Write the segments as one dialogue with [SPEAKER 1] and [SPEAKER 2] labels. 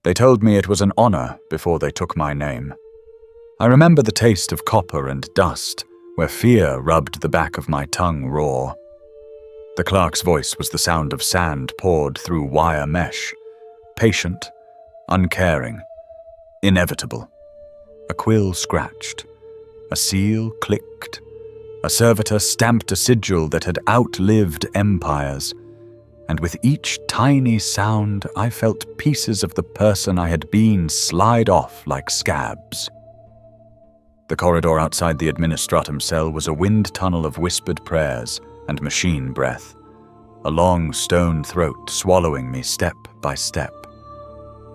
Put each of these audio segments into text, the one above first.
[SPEAKER 1] They told me it was an honor before they took my name. I remember the taste of copper and dust, where fear rubbed the back of my tongue raw. The clerk's voice was the sound of sand poured through wire mesh, patient, uncaring, inevitable. A quill scratched, a seal clicked, a servitor stamped a sigil that had outlived empires, and with each tiny sound I felt pieces of the person I had been slide off like scabs. The corridor outside the administratum cell was a wind tunnel of whispered prayers and machine breath, a long stone throat swallowing me step by step.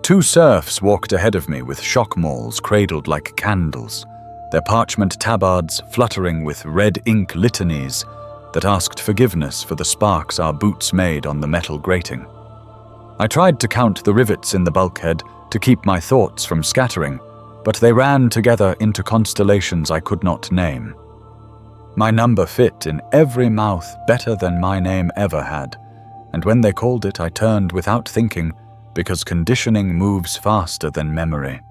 [SPEAKER 1] Two serfs walked ahead of me with shock mauls cradled like candles, their parchment tabards fluttering with red ink litanies that asked forgiveness for the sparks our boots made on the metal grating. I tried to count the rivets in the bulkhead to keep my thoughts from scattering, but they ran together into constellations I could not name. My number fit in every mouth better than my name ever had, and when they called it I turned without thinking, because conditioning moves faster than memory.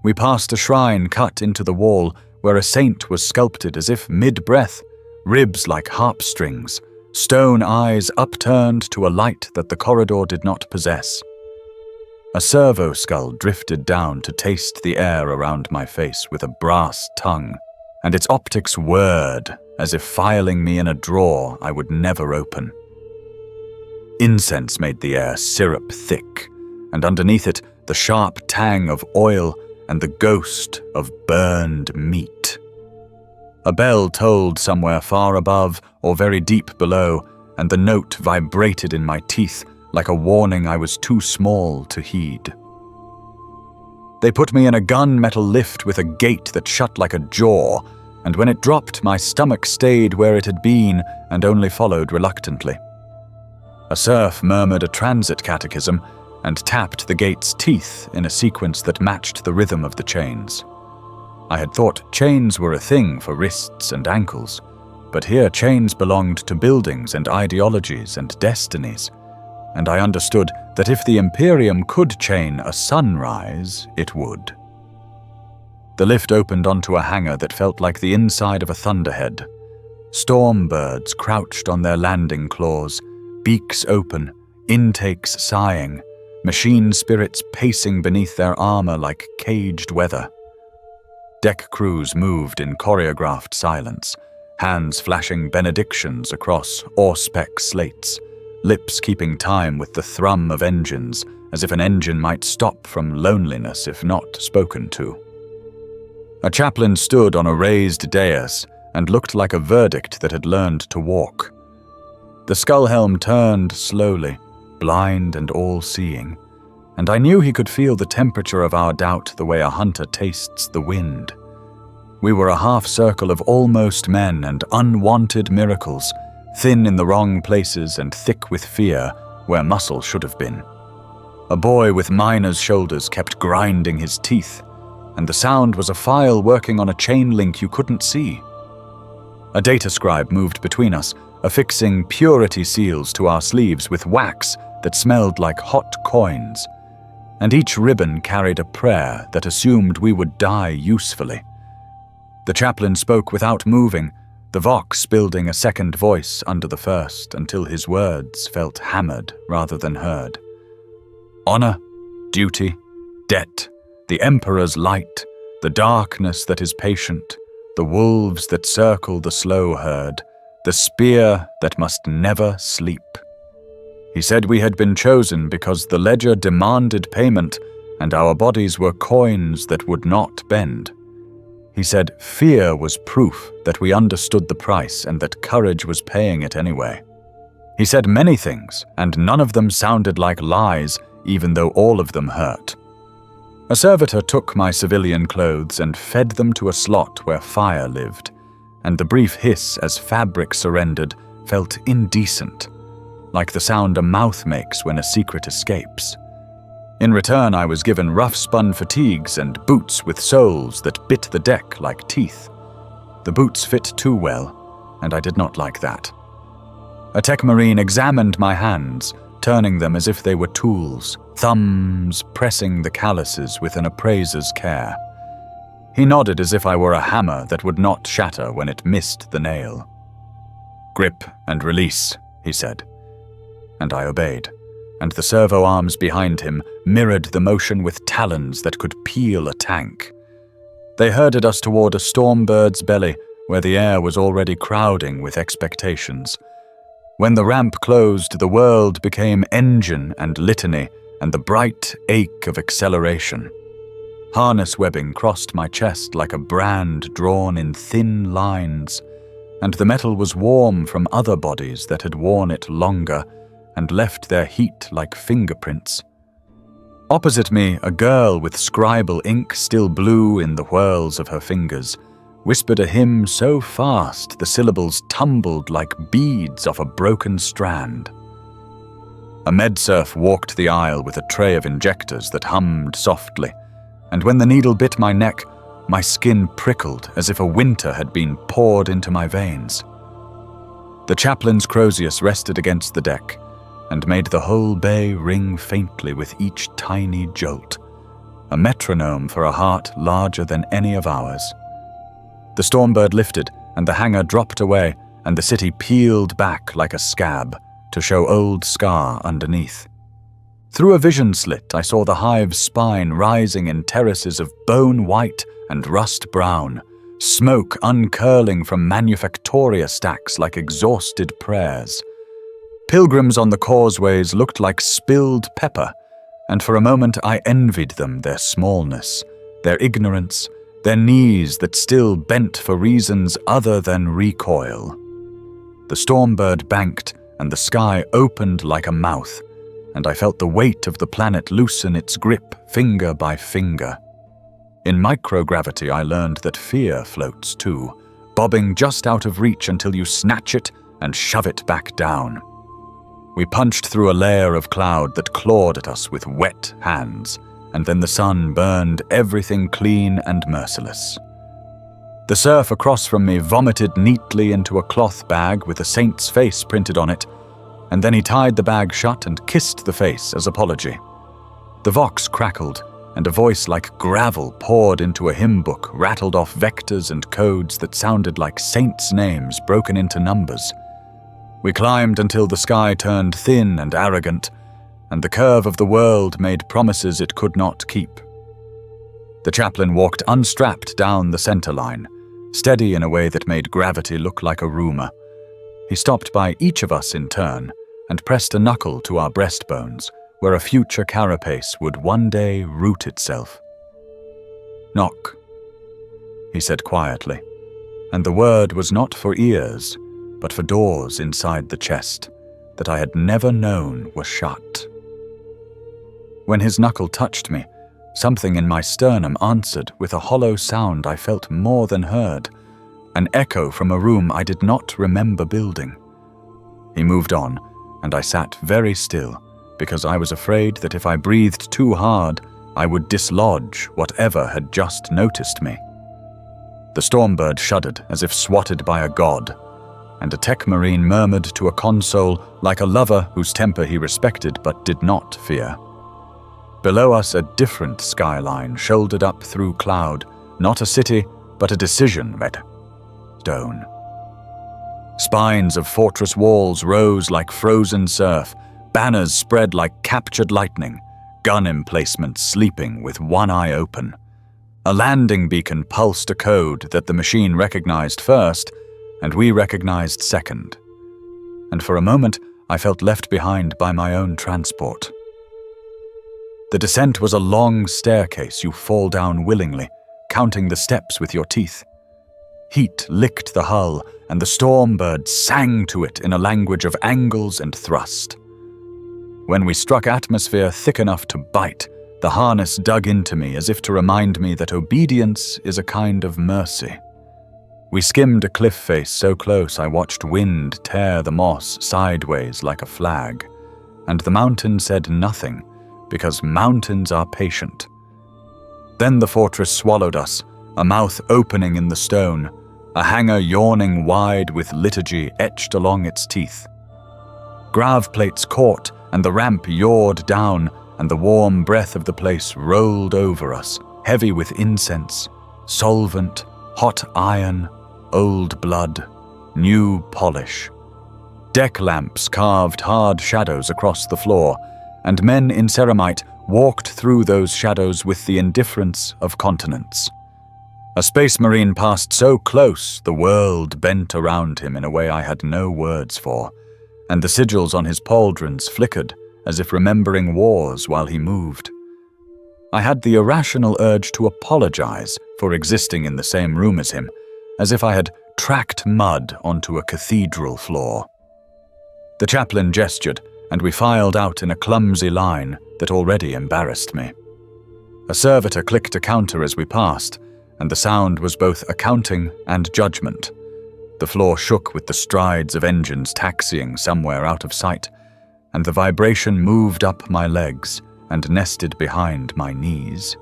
[SPEAKER 1] We passed a shrine cut into the wall where a saint was sculpted as if mid-breath, ribs like harp strings, stone eyes upturned to a light that the corridor did not possess. A servo skull drifted down to taste the air around my face with a brass tongue, and its optics whirred as if filing me in a drawer I would never open. Incense made the air syrup thick, and underneath it the sharp tang of oil and the ghost of burned meat. A bell tolled somewhere far above or very deep below, and the note vibrated in my teeth like a warning I was too small to heed. They put me in a gunmetal lift with a gate that shut like a jaw, and when it dropped, my stomach stayed where it had been and only followed reluctantly. A serf murmured a transit catechism and tapped the gate's teeth in a sequence that matched the rhythm of the chains. I had thought chains were a thing for wrists and ankles, but here chains belonged to buildings and ideologies and destinies, and I understood that if the Imperium could chain a sunrise, it would. The lift opened onto a hangar that felt like the inside of a thunderhead. Storm birds crouched on their landing claws, beaks open, intakes sighing, machine spirits pacing beneath their armor like caged weather. Deck crews moved in choreographed silence, hands flashing benedictions across Auspex slates, lips keeping time with the thrum of engines, as if an engine might stop from loneliness if not spoken to. A chaplain stood on a raised dais and looked like a verdict that had learned to walk. The skullhelm turned slowly, blind and all-seeing, and I knew he could feel the temperature of our doubt the way a hunter tastes the wind. We were a half-circle of almost men and unwanted miracles, thin in the wrong places and thick with fear where muscle should have been. A boy with miner's shoulders kept grinding his teeth, and the sound was a file working on a chain link you couldn't see. A data scribe moved between us, affixing purity seals to our sleeves with wax that smelled like hot coins, and each ribbon carried a prayer that assumed we would die usefully. The chaplain spoke without moving, the vox building a second voice under the first until his words felt hammered rather than heard. Honor, duty, debt, the Emperor's light, the darkness that is patient, the wolves that circle the slow herd, the spear that must never sleep. He said we had been chosen because the ledger demanded payment and our bodies were coins that would not bend. He said fear was proof that we understood the price and that courage was paying it anyway. He said many things, and none of them sounded like lies, even though all of them hurt. A servitor took my civilian clothes and fed them to a slot where fire lived, and the brief hiss as fabric surrendered felt indecent, like the sound a mouth makes when a secret escapes. In return, I was given rough-spun fatigues and boots with soles that bit the deck like teeth. The boots fit too well, and I did not like that. A tech marine examined my hands, turning them as if they were tools, thumbs pressing the calluses with an appraiser's care. He nodded as if I were a hammer that would not shatter when it missed the nail. "Grip and release," he said, and I obeyed, and the servo arms behind him mirrored the motion with talons that could peel a tank. They herded us toward a stormbird's belly where the air was already crowding with expectations. When the ramp closed, the world became engine and litany and the bright ache of acceleration. Harness webbing crossed my chest like a brand drawn in thin lines, and the metal was warm from other bodies that had worn it longer and left their heat like fingerprints. Opposite me, a girl with scribal ink still blue in the whirls of her fingers whispered a hymn so fast the syllables tumbled like beads off a broken strand. A medsurf walked the aisle with a tray of injectors that hummed softly, and when the needle bit my neck, my skin prickled as if a winter had been poured into my veins. The chaplain's crozius rested against the deck and made the whole bay ring faintly with each tiny jolt, a metronome for a heart larger than any of ours. The Stormbird lifted, and the hangar dropped away, and the city peeled back like a scab to show old scar underneath. Through a vision slit, I saw the hive's spine rising in terraces of bone white and rust brown, smoke uncurling from manufactoria stacks like exhausted prayers. Pilgrims on the causeways looked like spilled pepper, and for a moment I envied them their smallness, their ignorance, their knees that still bent for reasons other than recoil. The Stormbird banked, and the sky opened like a mouth, and I felt the weight of the planet loosen its grip finger by finger. In microgravity, I learned that fear floats too, bobbing just out of reach until you snatch it and shove it back down. We punched through a layer of cloud that clawed at us with wet hands, and then the sun burned everything clean and merciless. The surf across from me vomited neatly into a cloth bag with a saint's face printed on it, and then he tied the bag shut and kissed the face as apology. The vox crackled, and a voice like gravel poured into a hymn book rattled off vectors and codes that sounded like saints' names broken into numbers. We climbed until the sky turned thin and arrogant, and the curve of the world made promises it could not keep. The chaplain walked unstrapped down the center line, steady in a way that made gravity look like a rumor. He stopped by each of us in turn and pressed a knuckle to our breastbones, where a future carapace would one day root itself. "Knock," he said quietly, and the word was not for ears, but for doors inside the chest that I had never known were shut. When his knuckle touched me, something in my sternum answered with a hollow sound I felt more than heard, an echo from a room I did not remember building. He moved on, and I sat very still, because I was afraid that if I breathed too hard, I would dislodge whatever had just noticed me. The Stormbird shuddered as if swatted by a god, and a tech marine murmured to a console like a lover whose temper he respected but did not fear. Below us, a different skyline shouldered up through cloud, not a city, but a decision red stone. Spines of fortress walls rose like frozen surf, banners spread like captured lightning, gun emplacements sleeping with one eye open. A landing beacon pulsed a code that the machine recognized first, and we recognized second. And for a moment, I felt left behind by my own transport. The descent was a long staircase you fall down willingly, counting the steps with your teeth. Heat licked the hull, and the Stormbird sang to it in a language of angles and thrust. When we struck atmosphere thick enough to bite, the harness dug into me as if to remind me that obedience is a kind of mercy. We skimmed a cliff face so close I watched wind tear the moss sideways like a flag, and the mountain said nothing, because mountains are patient. Then the fortress swallowed us, a mouth opening in the stone, a hangar yawning wide with liturgy etched along its teeth. Grav plates caught, and the ramp yawed down, and the warm breath of the place rolled over us, heavy with incense, solvent, hot iron, old blood, new polish. Deck lamps carved hard shadows across the floor, and men in ceramite walked through those shadows with the indifference of continents. A space marine passed so close the world bent around him in a way I had no words for, and the sigils on his pauldrons flickered as if remembering wars while he moved. I had the irrational urge to apologize for existing in the same room as him, as if I had tracked mud onto a cathedral floor. The chaplain gestured, and we filed out in a clumsy line that already embarrassed me. A servitor clicked a counter as we passed, and the sound was both accounting and judgment. The floor shook with the strides of engines taxiing somewhere out of sight, and the vibration moved up my legs and nested behind my knees.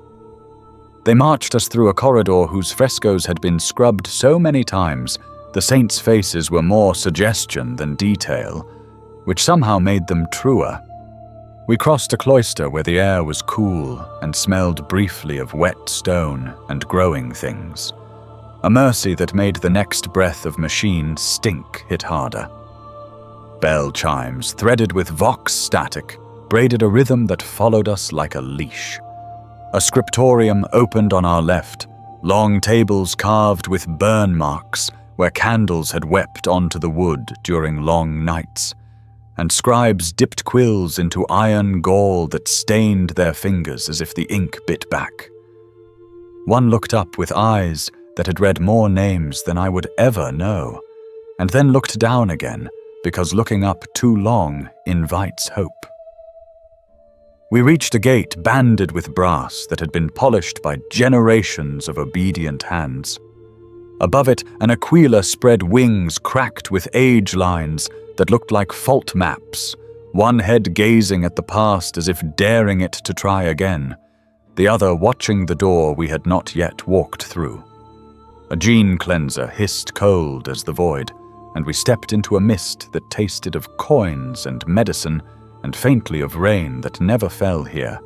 [SPEAKER 1] They marched us through a corridor whose frescoes had been scrubbed so many times the saints' faces were more suggestion than detail, which somehow made them truer. We crossed a cloister where the air was cool and smelled briefly of wet stone and growing things, a mercy that made the next breath of machine stink hit harder. Bell chimes, threaded with vox static, braided a rhythm that followed us like a leash. A scriptorium opened on our left, long tables carved with burn marks where candles had wept onto the wood during long nights, and scribes dipped quills into iron gall that stained their fingers as if the ink bit back. One looked up with eyes that had read more names than I would ever know, and then looked down again, because looking up too long invites hope. We reached a gate banded with brass that had been polished by generations of obedient hands. Above it, an aquila spread wings cracked with age lines that looked like fault maps, one head gazing at the past as if daring it to try again, the other watching the door we had not yet walked through. A gene cleanser hissed cold as the void, and we stepped into a mist that tasted of coins and medicine and faintly of rain that never fell here.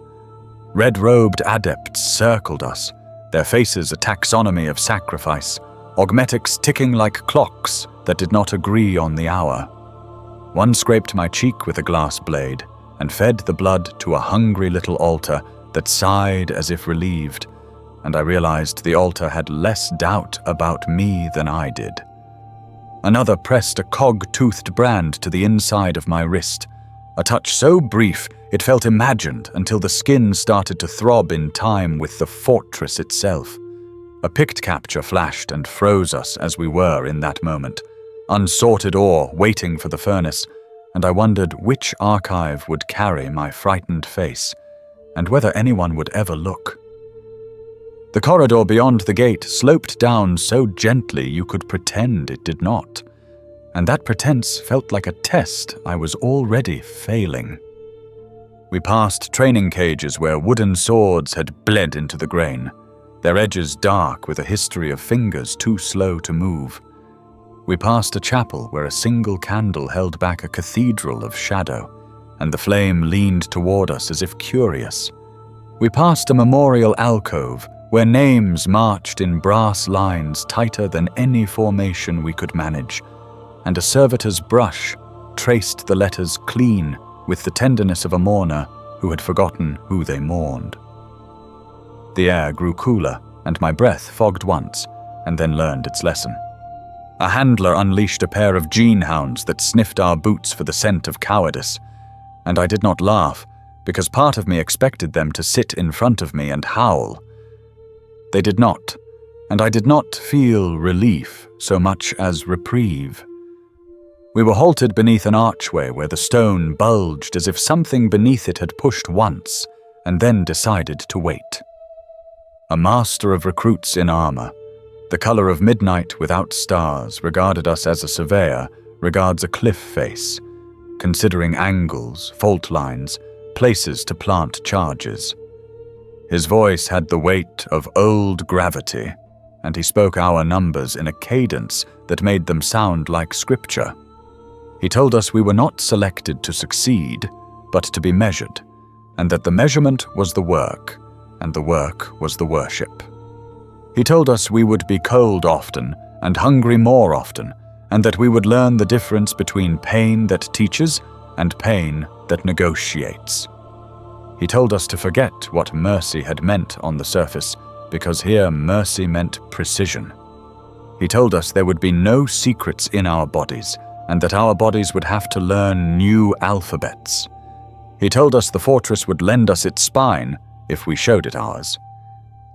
[SPEAKER 1] Red-robed adepts circled us, their faces a taxonomy of sacrifice, augmetics ticking like clocks that did not agree on the hour. One scraped my cheek with a glass blade and fed the blood to a hungry little altar that sighed as if relieved, and I realized the altar had less doubt about me than I did. Another pressed a cog-toothed brand to the inside of my wrist, a touch so brief it felt imagined until the skin started to throb in time with the fortress itself. A pict capture flashed and froze us as we were in that moment, unsorted ore waiting for the furnace, and I wondered which archive would carry my frightened face, and whether anyone would ever look. The corridor beyond the gate sloped down so gently you could pretend it did not, and that pretense felt like a test I was already failing. We passed training cages where wooden swords had bled into the grain, their edges dark with a history of fingers too slow to move. We passed a chapel where a single candle held back a cathedral of shadow, and the flame leaned toward us as if curious. We passed a memorial alcove where names marched in brass lines tighter than any formation we could manage, and a servitor's brush traced the letters clean with the tenderness of a mourner who had forgotten who they mourned. The air grew cooler, and my breath fogged once, and then learned its lesson. A handler unleashed a pair of gene hounds that sniffed our boots for the scent of cowardice, and I did not laugh, because part of me expected them to sit in front of me and howl. They did not, and I did not feel relief so much as reprieve. We were halted beneath an archway where the stone bulged as if something beneath it had pushed once and then decided to wait. A master of recruits in armor, the color of midnight without stars, regarded us as a surveyor regards a cliff face, considering angles, fault lines, places to plant charges. His voice had the weight of old gravity, and he spoke our numbers in a cadence that made them sound like scripture. He told us we were not selected to succeed, but to be measured, and that the measurement was the work, and the work was the worship. He told us we would be cold often and hungry more often, and that we would learn the difference between pain that teaches and pain that negotiates. He told us to forget what mercy had meant on the surface, because here mercy meant precision. He told us there would be no secrets in our bodies, and that our bodies would have to learn new alphabets. He told us the fortress would lend us its spine if we showed it ours.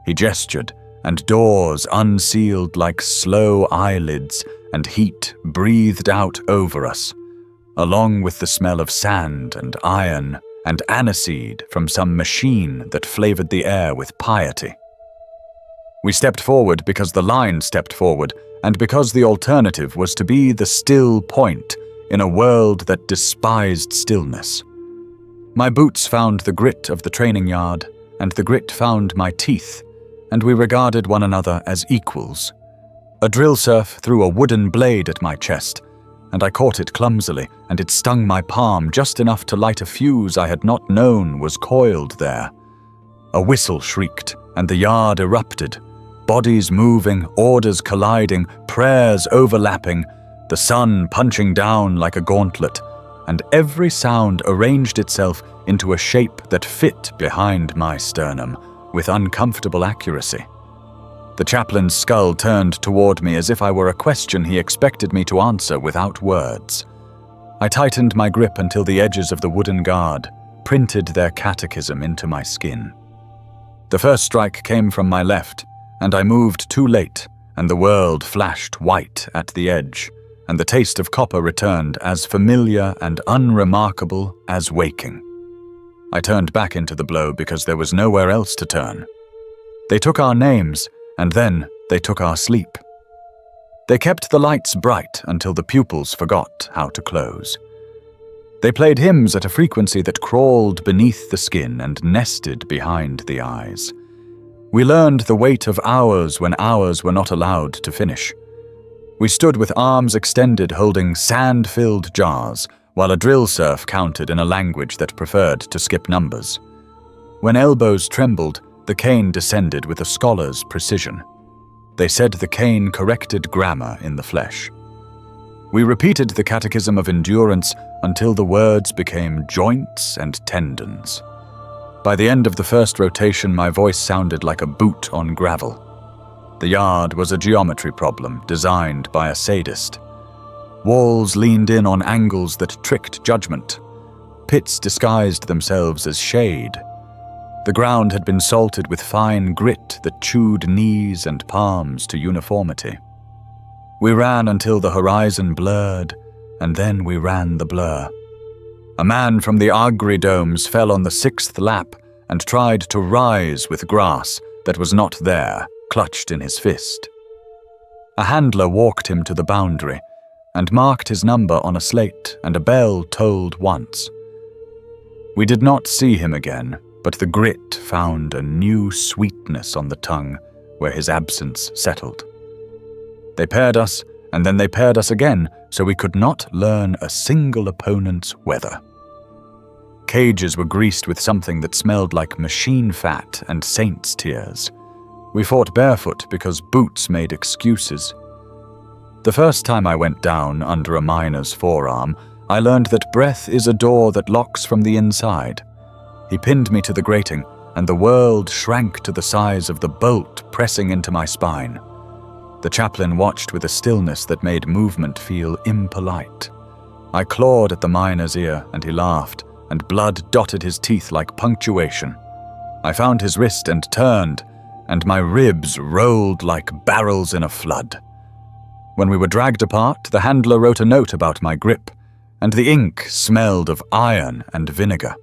[SPEAKER 1] He gestured, and doors unsealed like slow eyelids, and heat breathed out over us, along with the smell of sand and iron and aniseed from some machine that flavored the air with piety. We stepped forward because the line stepped forward, and because the alternative was to be the still point in a world that despised stillness. My boots found the grit of the training yard, and the grit found my teeth, and we regarded one another as equals. A drill serf threw a wooden blade at my chest, and I caught it clumsily, and it stung my palm just enough to light a fuse I had not known was coiled there. A whistle shrieked, and the yard erupted. Bodies moving, orders colliding, prayers overlapping, the sun punching down like a gauntlet, and every sound arranged itself into a shape that fit behind my sternum with uncomfortable accuracy. The chaplain's skull turned toward me as if I were a question he expected me to answer without words. I tightened my grip until the edges of the wooden guard printed their catechism into my skin. The first strike came from my left, and I moved too late, and the world flashed white at the edge, and the taste of copper returned as familiar and unremarkable as waking. I turned back into the blow because there was nowhere else to turn. They took our names, and then they took our sleep. They kept the lights bright until the pupils forgot how to close. They played hymns at a frequency that crawled beneath the skin and nested behind the eyes. We learned the weight of hours when hours were not allowed to finish. We stood with arms extended holding sand-filled jars, while a drill serf counted in a language that preferred to skip numbers. When elbows trembled, the cane descended with a scholar's precision. They said the cane corrected grammar in the flesh. We repeated the catechism of endurance until the words became joints and tendons. By the end of the first rotation, my voice sounded like a boot on gravel. The yard was a geometry problem designed by a sadist. Walls leaned in on angles that tricked judgment. Pits disguised themselves as shade. The ground had been salted with fine grit that chewed knees and palms to uniformity. We ran until the horizon blurred, and then we ran the blur. A man from the Agri domes fell on the 6th lap and tried to rise with grass that was not there, clutched in his fist. A handler walked him to the boundary and marked his number on a slate, and a bell tolled once. We did not see him again, but the grit found a new sweetness on the tongue where his absence settled. They paired us, and then they paired us again, so we could not learn a single opponent's weather. Cages were greased with something that smelled like machine fat and saints' tears. We fought barefoot because boots made excuses. The first time I went down under a miner's forearm, I learned that breath is a door that locks from the inside. He pinned me to the grating, and the world shrank to the size of the bolt pressing into my spine. The chaplain watched with a stillness that made movement feel impolite. I clawed at the miner's ear, and he laughed, and blood dotted his teeth like punctuation. I found his wrist and turned, and my ribs rolled like barrels in a flood. When we were dragged apart, the handler wrote a note about my grip, and the ink smelled of iron and vinegar.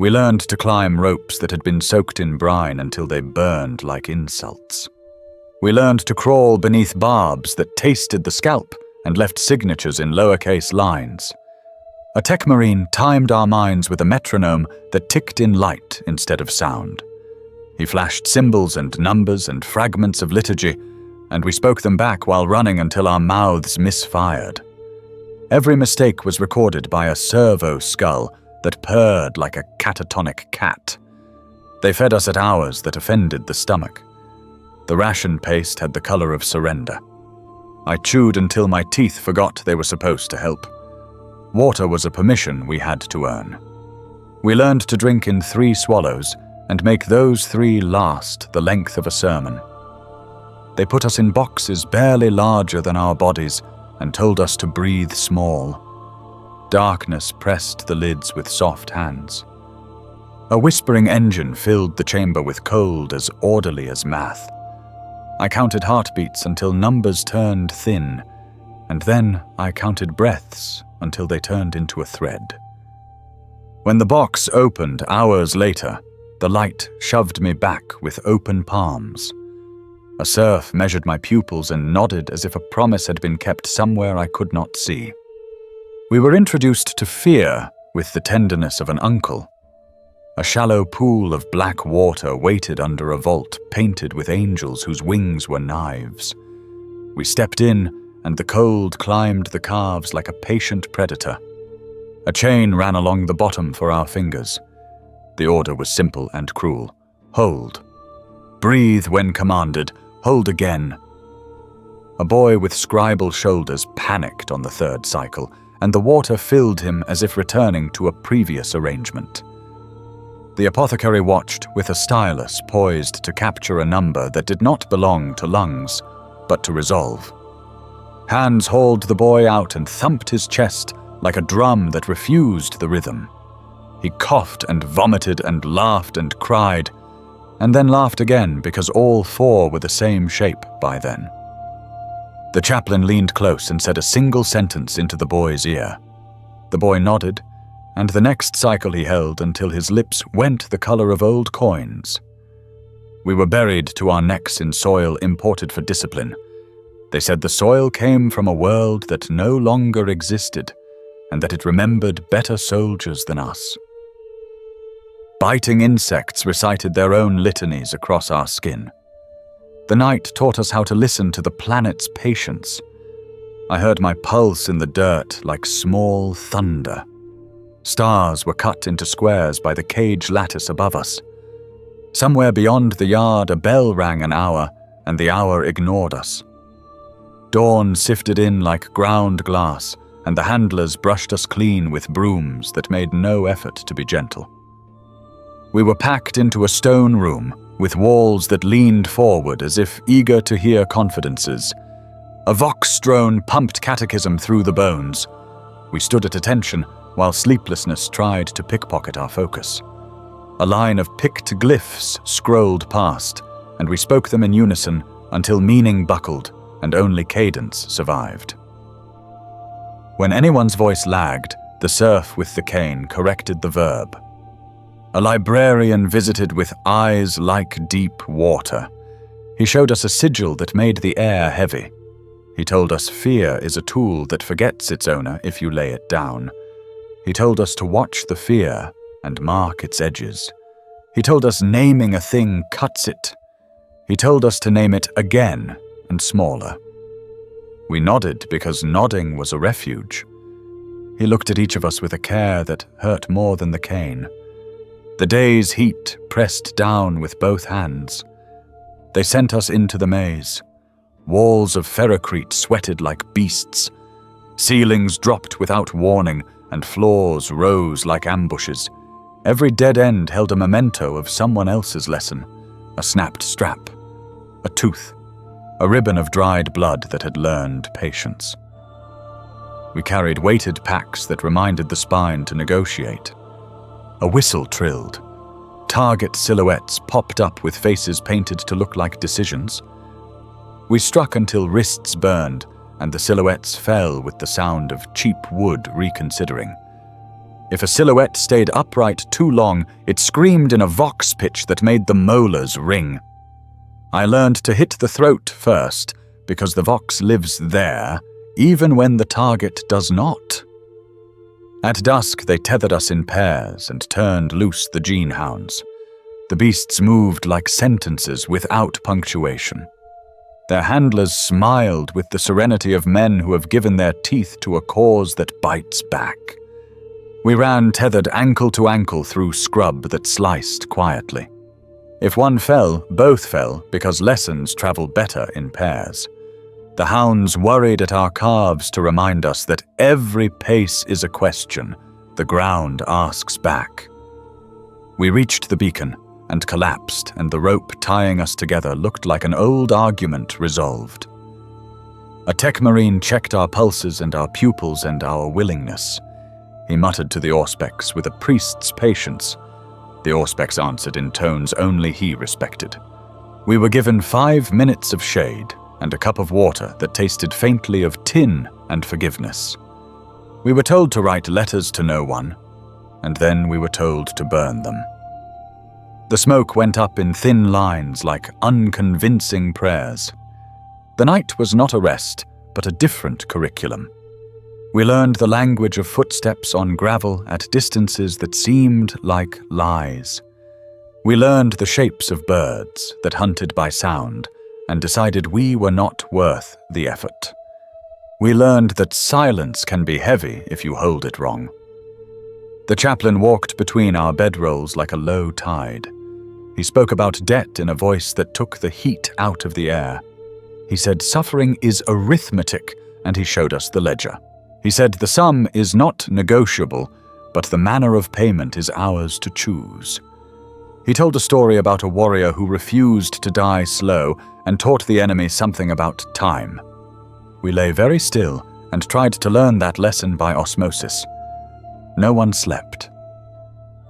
[SPEAKER 1] We learned to climb ropes that had been soaked in brine until they burned like insults. We learned to crawl beneath barbs that tasted the scalp and left signatures in lowercase lines. A tech marine timed our minds with a metronome that ticked in light instead of sound. He flashed symbols and numbers and fragments of liturgy, and we spoke them back while running until our mouths misfired. Every mistake was recorded by a servo skull that purred like a catatonic cat. They fed us at hours that offended the stomach. The ration paste had the color of surrender. I chewed until my teeth forgot they were supposed to help. Water was a permission we had to earn. We learned to drink in 3 swallows and make those 3 last the length of a sermon. They put us in boxes barely larger than our bodies and told us to breathe small. Darkness pressed the lids with soft hands. A whispering engine filled the chamber with cold as orderly as math. I counted heartbeats until numbers turned thin, and then I counted breaths until they turned into a thread. When the box opened hours later, the light shoved me back with open palms. A serf measured my pupils and nodded as if a promise had been kept somewhere I could not see. We were introduced to fear with the tenderness of an uncle. A shallow pool of black water waited under a vault painted with angels whose wings were knives. We stepped in, and the cold climbed the calves like a patient predator. A chain ran along the bottom for our fingers. The order was simple and cruel. Hold. Breathe when commanded. Hold again. A boy with scribal shoulders panicked on the 3rd cycle, and the water filled him as if returning to a previous arrangement. The apothecary watched with a stylus poised to capture a number that did not belong to lungs, but to resolve. Hands hauled the boy out and thumped his chest like a drum that refused the rhythm. He coughed and vomited and laughed and cried, and then laughed again because all 4 were the same shape by then. The chaplain leaned close and said a single sentence into the boy's ear. The boy nodded, and the next cycle he held until his lips went the color of old coins. We were buried to our necks in soil imported for discipline. They said the soil came from a world that no longer existed, and that it remembered better soldiers than us. Biting insects recited their own litanies across our skin. The night taught us how to listen to the planet's patience. I heard my pulse in the dirt like small thunder. Stars were cut into squares by the cage lattice above us. Somewhere beyond the yard, a bell rang an hour, and the hour ignored us. Dawn sifted in like ground glass, and the handlers brushed us clean with brooms that made no effort to be gentle. We were packed into a stone room with walls that leaned forward as if eager to hear confidences. A vox drone pumped catechism through the bones. We stood at attention while sleeplessness tried to pickpocket our focus. A line of picked glyphs scrolled past, and we spoke them in unison until meaning buckled and only cadence survived. When anyone's voice lagged, the serf with the cane corrected the verb. A librarian visited with eyes like deep water. He showed us a sigil that made the air heavy. He told us fear is a tool that forgets its owner if you lay it down. He told us to watch the fear and mark its edges. He told us naming a thing cuts it. He told us to name it again and smaller. We nodded because nodding was a refuge. He looked at each of us with a care that hurt more than the cane. The day's heat pressed down with both hands. They sent us into the maze. Walls of ferrocrete sweated like beasts. Ceilings dropped without warning, and floors rose like ambushes. Every dead end held a memento of someone else's lesson. A snapped strap, a tooth, a ribbon of dried blood that had learned patience. We carried weighted packs that reminded the spine to negotiate. A whistle trilled. Target silhouettes popped up with faces painted to look like decisions. We struck until wrists burned, and the silhouettes fell with the sound of cheap wood reconsidering. If a silhouette stayed upright too long, it screamed in a vox pitch that made the molars ring. I learned to hit the throat first, because the vox lives there, even when the target does not. At dusk, they tethered us in pairs and turned loose the gene hounds. The beasts moved like sentences without punctuation. Their handlers smiled with the serenity of men who have given their teeth to a cause that bites back. We ran tethered ankle to ankle through scrub that sliced quietly. If one fell, both fell because lessons travel better in pairs. The hounds worried at our calves to remind us that every pace is a question the ground asks back. We reached the beacon and collapsed, and the rope tying us together looked like an old argument resolved. A tech marine checked our pulses and our pupils and our willingness. He muttered to the Auspex with a priest's patience. The Auspex answered in tones only he respected. We were given 5 minutes of shade and a cup of water that tasted faintly of tin and forgiveness. We were told to write letters to no one, and then we were told to burn them. The smoke went up in thin lines like unconvincing prayers. The night was not a rest, but a different curriculum. We learned the language of footsteps on gravel at distances that seemed like lies. We learned the shapes of birds that hunted by sound and decided we were not worth the effort. We learned that silence can be heavy if you hold it wrong. The chaplain walked between our bedrolls like a low tide. He spoke about debt in a voice that took the heat out of the air. He said suffering is arithmetic, and he showed us the ledger. He said the sum is not negotiable, but the manner of payment is ours to choose. He told a story about a warrior who refused to die slow and taught the enemy something about time. We lay very still and tried to learn that lesson by osmosis. No one slept.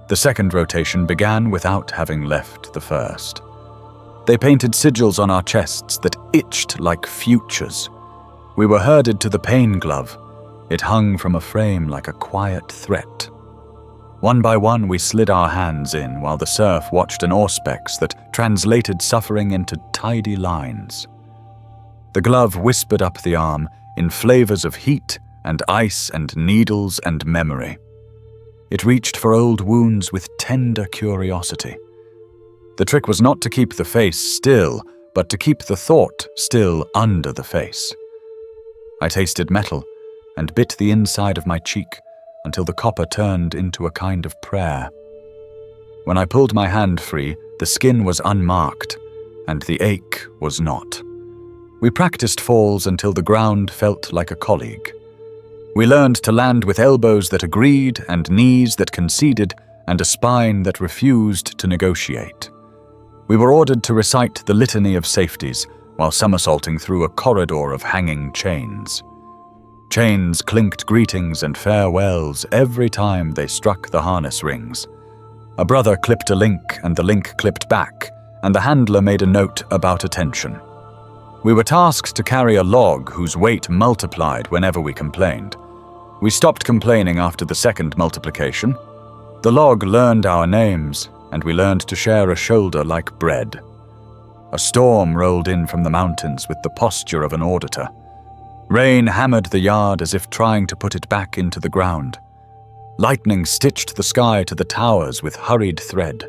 [SPEAKER 1] The second rotation began without having left the first. They painted sigils on our chests that itched like futures. We were herded to the pain glove. It hung from a frame like a quiet threat. One by one we slid our hands in while the serf watched an auspex that translated suffering into tidy lines. The glove whispered up the arm in flavors of heat and ice and needles and memory. It reached for old wounds with tender curiosity. The trick was not to keep the face still, but to keep the thought still under the face. I tasted metal and bit the inside of my cheek until the copper turned into a kind of prayer. When I pulled my hand free, the skin was unmarked, and the ache was not. We practiced falls until the ground felt like a colleague. We learned to land with elbows that agreed and knees that conceded and a spine that refused to negotiate. We were ordered to recite the litany of safeties while somersaulting through a corridor of hanging chains. Chains clinked greetings and farewells every time they struck the harness rings. A brother clipped a link and the link clipped back, and the handler made a note about attention. We were tasked to carry a log whose weight multiplied whenever we complained. We stopped complaining after the second multiplication. The log learned our names, and we learned to share a shoulder like bread. A storm rolled in from the mountains with the posture of an auditor. Rain hammered the yard as if trying to put it back into the ground. Lightning stitched the sky to the towers with hurried thread.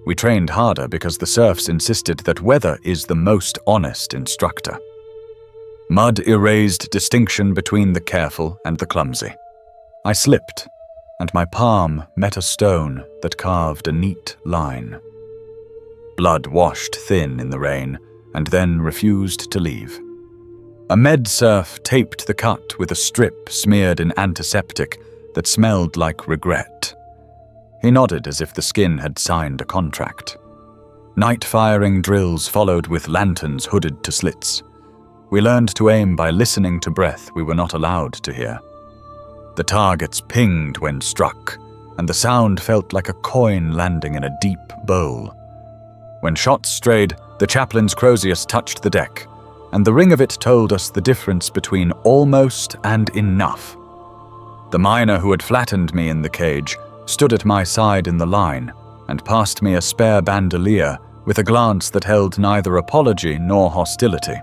[SPEAKER 1] We trained harder because the serfs insisted that weather is the most honest instructor. Mud erased distinction between the careful and the clumsy. I slipped, and my palm met a stone that carved a neat line. Blood washed thin in the rain, and then refused to leave. A med-serf taped the cut with a strip smeared in antiseptic that smelled like regret. He nodded as if the skin had signed a contract. Night firing drills followed with lanterns hooded to slits. We learned to aim by listening to breath we were not allowed to hear. The targets pinged when struck, and the sound felt like a coin landing in a deep bowl. When shots strayed, the chaplain's crozius touched the deck, and the ring of it told us the difference between almost and enough. The miner who had flattened me in the cage stood at my side in the line and passed me a spare bandolier with a glance that held neither apology nor hostility.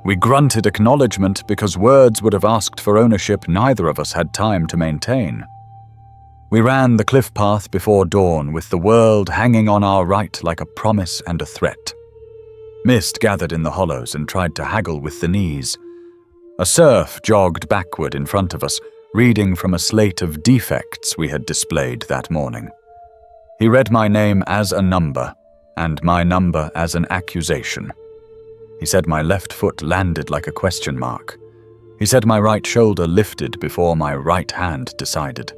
[SPEAKER 1] We grunted acknowledgement because words would have asked for ownership neither of us had time to maintain. We ran the cliff path before dawn with the world hanging on our right like a promise and a threat. Mist gathered in the hollows and tried to haggle with the knees. A serf jogged backward in front of us, reading from a slate of defects we had displayed that morning. He read my name as a number, and my number as an accusation. He said my left foot landed like a question mark. He said my right shoulder lifted before my right hand decided.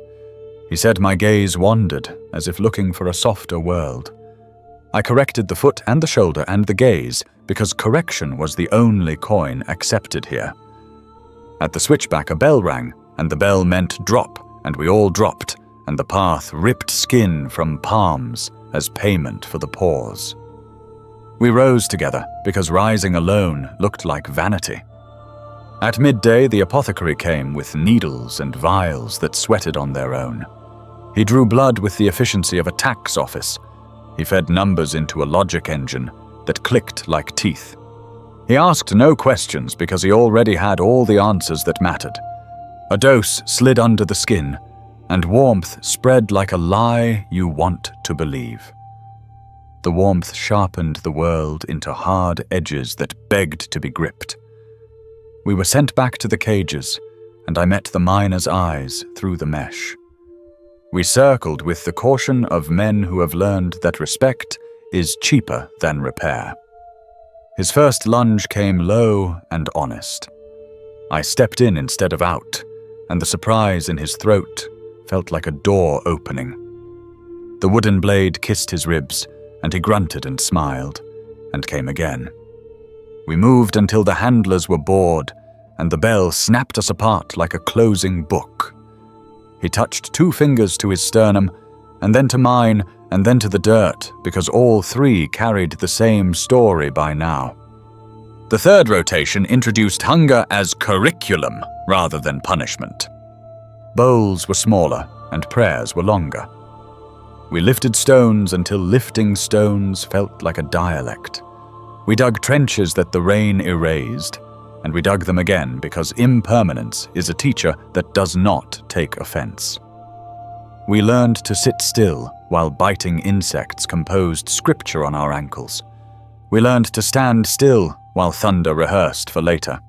[SPEAKER 1] He said my gaze wandered, as if looking for a softer world. I corrected the foot and the shoulder and the gaze, because correction was the only coin accepted here. At the switchback a bell rang, and the bell meant drop, and we all dropped, and the path ripped skin from palms as payment for the pause. We rose together, because rising alone looked like vanity. At midday the apothecary came with needles and vials that sweated on their own. He drew blood with the efficiency of a tax office. He fed numbers into a logic engine that clicked like teeth. He asked no questions because he already had all the answers that mattered. A dose slid under the skin, and warmth spread like a lie you want to believe. The warmth sharpened the world into hard edges that begged to be gripped. We were sent back to the cages, and I met the miner's eyes through the mesh. We circled with the caution of men who have learned that respect is cheaper than repair. His first lunge came low and honest. I stepped in instead of out, and the surprise in his throat felt like a door opening. The wooden blade kissed his ribs, and he grunted and smiled, and came again. We moved until the handlers were bored, and the bell snapped us apart like a closing book. He touched 2 fingers to his sternum, and then to mine, and then to the dirt, because all 3 carried the same story by now. The third rotation introduced hunger as curriculum rather than punishment. Bowls were smaller, and prayers were longer. We lifted stones until lifting stones felt like a dialect. We dug trenches that the rain erased, and we dug them again because impermanence is a teacher that does not take offense. We learned to sit still while biting insects composed scripture on our ankles. We learned to stand still while thunder rehearsed for later.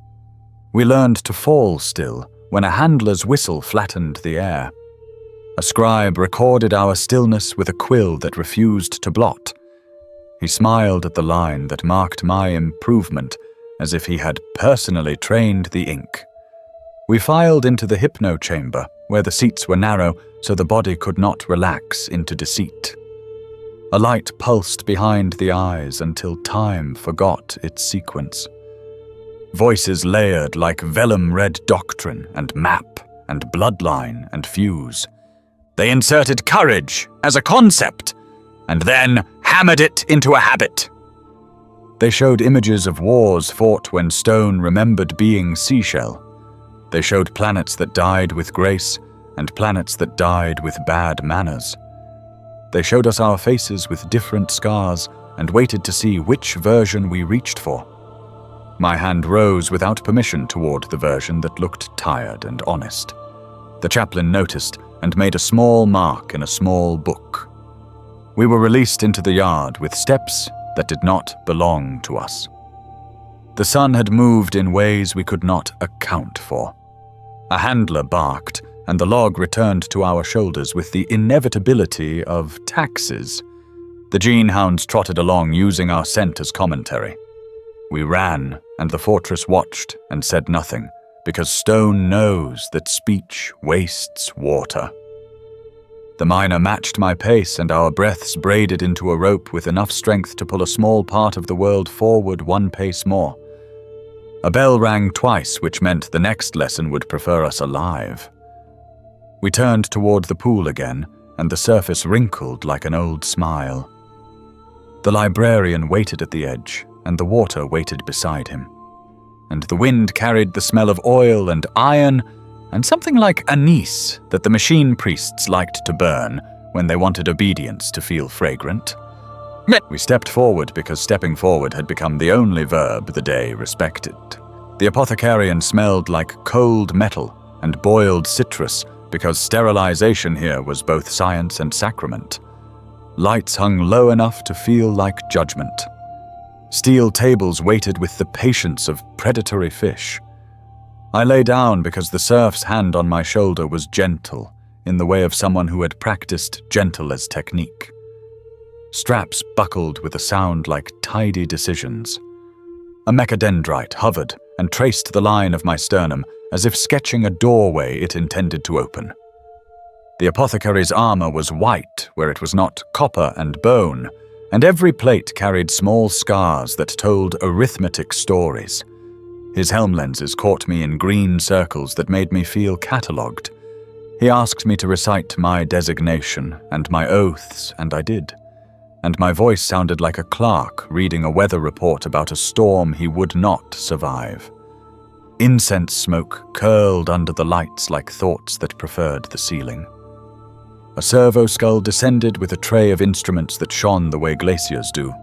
[SPEAKER 1] We learned to fall still when a handler's whistle flattened the air. A scribe recorded our stillness with a quill that refused to blot. He smiled at the line that marked my improvement as if he had personally trained the ink. We filed into the hypno chamber, where the seats were narrow so the body could not relax into deceit. A light pulsed behind the eyes until time forgot its sequence. Voices layered like vellum-red doctrine and map and bloodline and fuse. They inserted courage as a concept, and then hammered it into a habit. They showed images of wars fought when stone remembered being seashell. They showed planets that died with grace and planets that died with bad manners. They showed us our faces with different scars and waited to see which version we reached for. My hand rose without permission toward the version that looked tired and honest. The chaplain noticed and made a small mark in a small book. We were released into the yard with steps that did not belong to us. The sun had moved in ways we could not account for. A handler barked, and the log returned to our shoulders with the inevitability of taxes. The genehounds trotted along using our scent as commentary. We ran, and the fortress watched and said nothing, because stone knows that speech wastes water. The miner matched my pace, and our breaths braided into a rope with enough strength to pull a small part of the world forward 1 pace more. A bell rang twice, which meant the next lesson would prefer us alive. We turned toward the pool again, and the surface wrinkled like an old smile. The librarian waited at the edge, and the water waited beside him. And the wind carried the smell of oil and iron, and something like anise that the machine priests liked to burn when they wanted obedience to feel fragrant. We stepped forward because stepping forward had become the only verb the day respected. The apothecarian smelled like cold metal and boiled citrus because sterilization here was both science and sacrament. Lights hung low enough to feel like judgment. Steel tables waited with the patience of predatory fish. I lay down because the serf's hand on my shoulder was gentle, in the way of someone who had practiced gentle-as technique. Straps buckled with a sound like tidy decisions. A mechadendrite hovered and traced the line of my sternum as if sketching a doorway it intended to open. The apothecary's armor was white where it was not copper and bone, and every plate carried small scars that told arithmetic stories. His helm lenses caught me in green circles that made me feel catalogued. He asked me to recite my designation and my oaths, and I did. And my voice sounded like a clerk reading a weather report about a storm he would not survive. Incense smoke curled under the lights like thoughts that preferred the ceiling. A servo skull descended with a tray of instruments that shone the way glaciers do.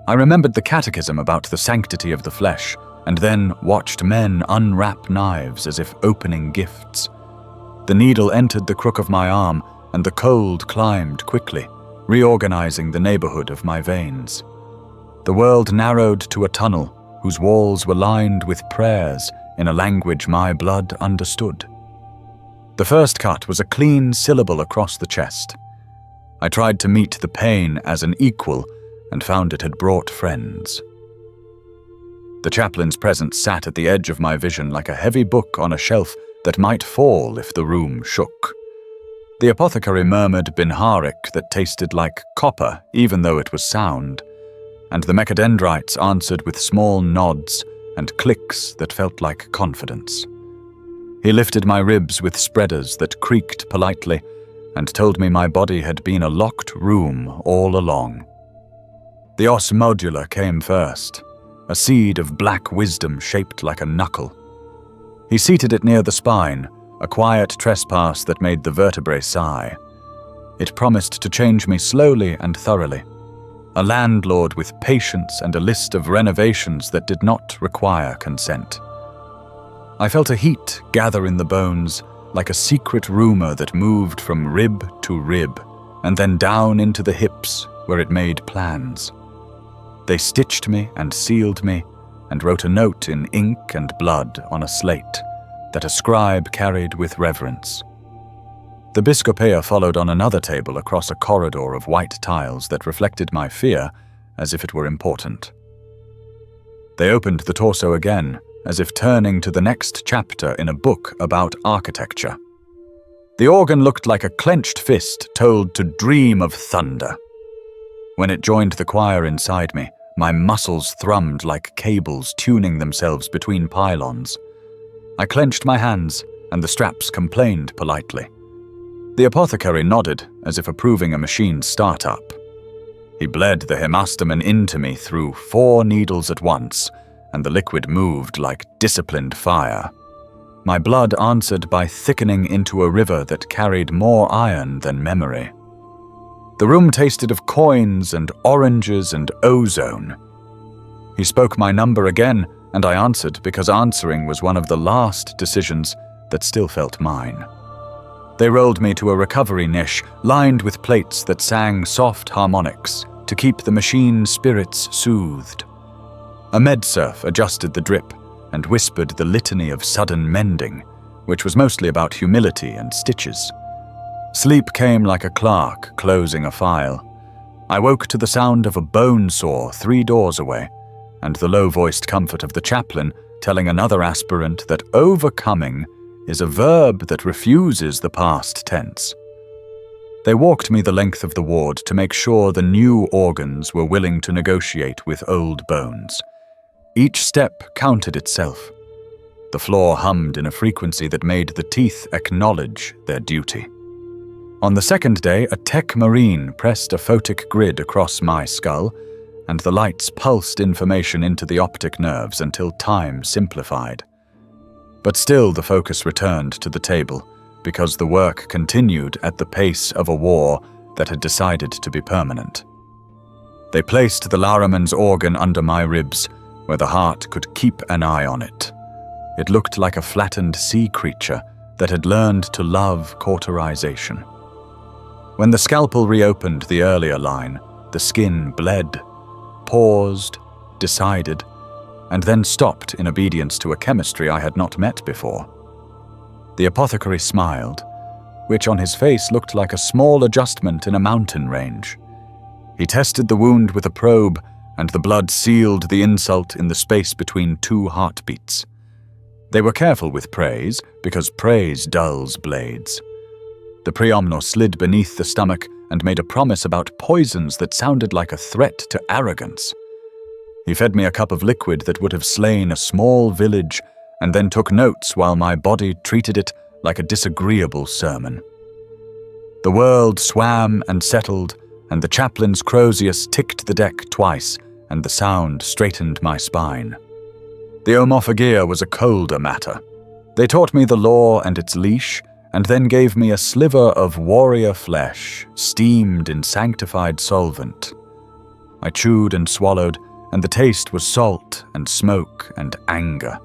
[SPEAKER 1] I remembered the catechism about the sanctity of the flesh, and then watched men unwrap knives as if opening gifts. The needle entered the crook of my arm, and the cold climbed quickly, reorganizing the neighborhood of my veins. The world narrowed to a tunnel whose walls were lined with prayers in a language my blood understood. The first cut was a clean syllable across the chest. I tried to meet the pain as an equal and found it had brought friends. The chaplain's presence sat at the edge of my vision like a heavy book on a shelf that might fall if the room shook. The apothecary murmured binharik that tasted like copper even though it was sound, and the mechadendrites answered with small nods and clicks that felt like confidence. He lifted my ribs with spreaders that creaked politely and told me my body had been a locked room all along. The os modula came first, a seed of black wisdom shaped like a knuckle. He seated it near the spine, a quiet trespass that made the vertebrae sigh. It promised to change me slowly and thoroughly, a landlord with patience and a list of renovations that did not require consent. I felt a heat gather in the bones, like a secret rumor that moved from rib to rib, and then down into the hips where it made plans. They stitched me and sealed me, and wrote a note in ink and blood on a slate that a scribe carried with reverence. The Biscopea followed on another table across a corridor of white tiles that reflected my fear as if it were important. They opened the torso again, as if turning to the next chapter in a book about architecture. The organ looked like a clenched fist told to dream of thunder. When it joined the choir inside me, my muscles thrummed like cables tuning themselves between pylons. I clenched my hands, and the straps complained politely. The apothecary nodded, as if approving a machine's startup. He bled the hemastomen into me through 4 needles at once, and the liquid moved like disciplined fire. My blood answered by thickening into a river that carried more iron than memory. The room tasted of coins and oranges and ozone. He spoke my number again, and I answered because answering was one of the last decisions that still felt mine. They rolled me to a recovery niche lined with plates that sang soft harmonics to keep the machine's spirits soothed. A med-serf adjusted the drip and whispered the litany of sudden mending, which was mostly about humility and stitches. Sleep came like a clerk closing a file. I woke to the sound of a bone saw 3 doors away, and the low-voiced comfort of the chaplain telling another aspirant that overcoming is a verb that refuses the past tense. They walked me the length of the ward to make sure the new organs were willing to negotiate with old bones. Each step counted itself. The floor hummed in a frequency that made the teeth acknowledge their duty. On the second day, a tech marine pressed a photic grid across my skull, and the lights pulsed information into the optic nerves until time simplified. But still the focus returned to the table, because the work continued at the pace of a war that had decided to be permanent. They placed the Laraman's organ under my ribs, where the heart could keep an eye on it. It looked like a flattened sea creature that had learned to love cauterization. When the scalpel reopened the earlier line, the skin bled, paused, decided, and then stopped in obedience to a chemistry I had not met before. The apothecary smiled, which on his face looked like a small adjustment in a mountain range. He tested the wound with a probe, and the blood sealed the insult in the space between two heartbeats. They were careful with praise, because praise dulls blades. The Priomnor slid beneath the stomach and made a promise about poisons that sounded like a threat to arrogance. He fed me a cup of liquid that would have slain a small village, and then took notes while my body treated it like a disagreeable sermon. The world swam and settled, and the chaplain's Crozius ticked the deck twice, and the sound straightened my spine. The Omophagia was a colder matter. They taught me the law and its leash, and then gave me a sliver of warrior flesh, steamed in sanctified solvent. I chewed and swallowed, and the taste was salt and smoke and anger.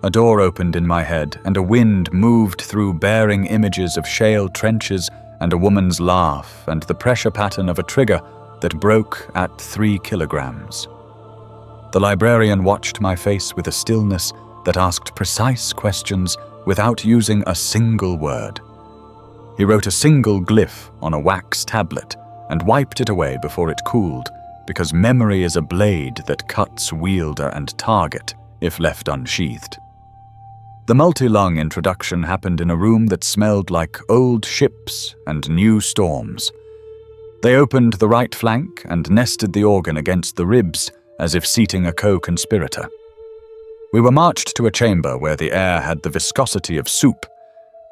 [SPEAKER 1] A door opened in my head, and a wind moved through bearing images of shale trenches and a woman's laugh and the pressure pattern of a trigger that broke at 3 kilograms. The librarian watched my face with a stillness that asked precise questions without using a single word. He wrote a single glyph on a wax tablet and wiped it away before it cooled, because memory is a blade that cuts wielder and target if left unsheathed. The multi-lung introduction happened in a room that smelled like old ships and new storms. They opened the right flank and nested the organ against the ribs as if seating a co-conspirator. We were marched to a chamber where the air had the viscosity of soup,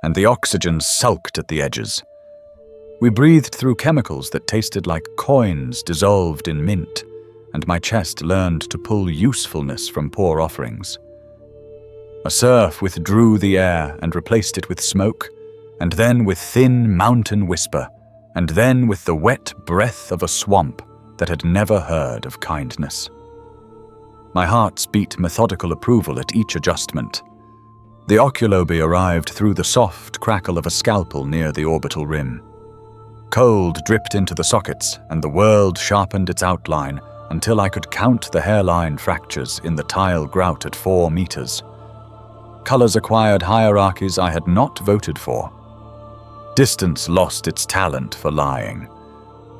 [SPEAKER 1] and the oxygen sulked at the edges. We breathed through chemicals that tasted like coins dissolved in mint, and my chest learned to pull usefulness from poor offerings. A surf withdrew the air and replaced it with smoke, and then with thin mountain whisper, and then with the wet breath of a swamp that had never heard of kindness. My hearts beat methodical approval at each adjustment. The oculoby arrived through the soft crackle of a scalpel near the orbital rim. Cold dripped into the sockets, and the world sharpened its outline until I could count the hairline fractures in the tile grout at 4 meters. Colors acquired hierarchies I had not voted for. Distance lost its talent for lying.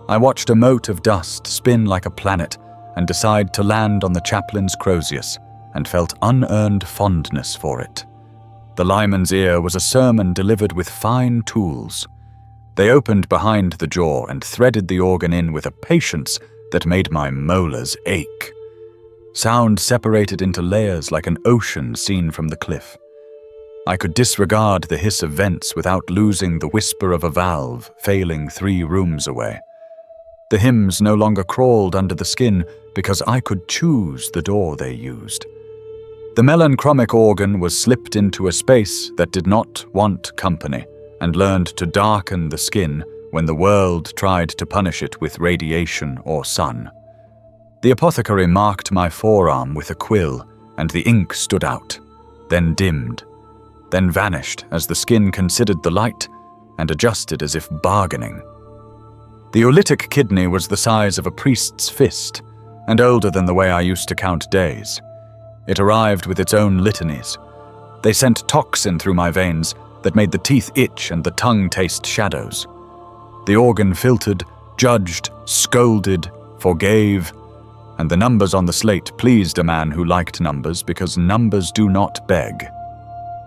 [SPEAKER 1] I watched a mote of dust spin like a planet and decide to land on the chaplain's Crozius, and felt unearned fondness for it. The lineman's ear was a sermon delivered with fine tools. They opened behind the jaw and threaded the organ in with a patience that made my molars ache. Sound separated into layers like an ocean seen from the cliff. I could disregard the hiss of vents without losing the whisper of a valve failing 3 rooms away. The hymns no longer crawled under the skin because I could choose the door they used. The melanchromic organ was slipped into a space that did not want company and learned to darken the skin when the world tried to punish it with radiation or sun. The apothecary marked my forearm with a quill, and the ink stood out, then dimmed, then vanished as the skin considered the light and adjusted as if bargaining. The oolitic kidney was the size of a priest's fist, and older than the way I used to count days. It arrived with its own litanies. They sent toxin through my veins that made the teeth itch and the tongue taste shadows. The organ filtered, judged, scolded, forgave, and the numbers on the slate pleased a man who liked numbers because numbers do not beg.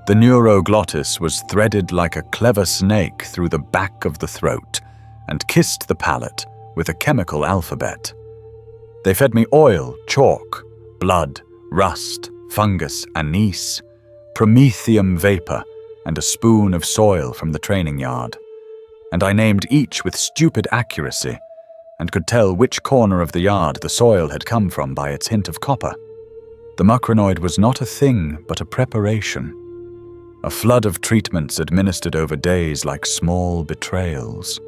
[SPEAKER 1] The neuroglottis was threaded like a clever snake through the back of the throat and kissed the palate with a chemical alphabet. They fed me oil, chalk, blood, rust, fungus, anise, promethium vapor, and a spoon of soil from the training yard. And I named each with stupid accuracy and could tell which corner of the yard the soil had come from by its hint of copper. The mucranoid was not a thing, but a preparation. A flood of treatments administered over days like small betrayals.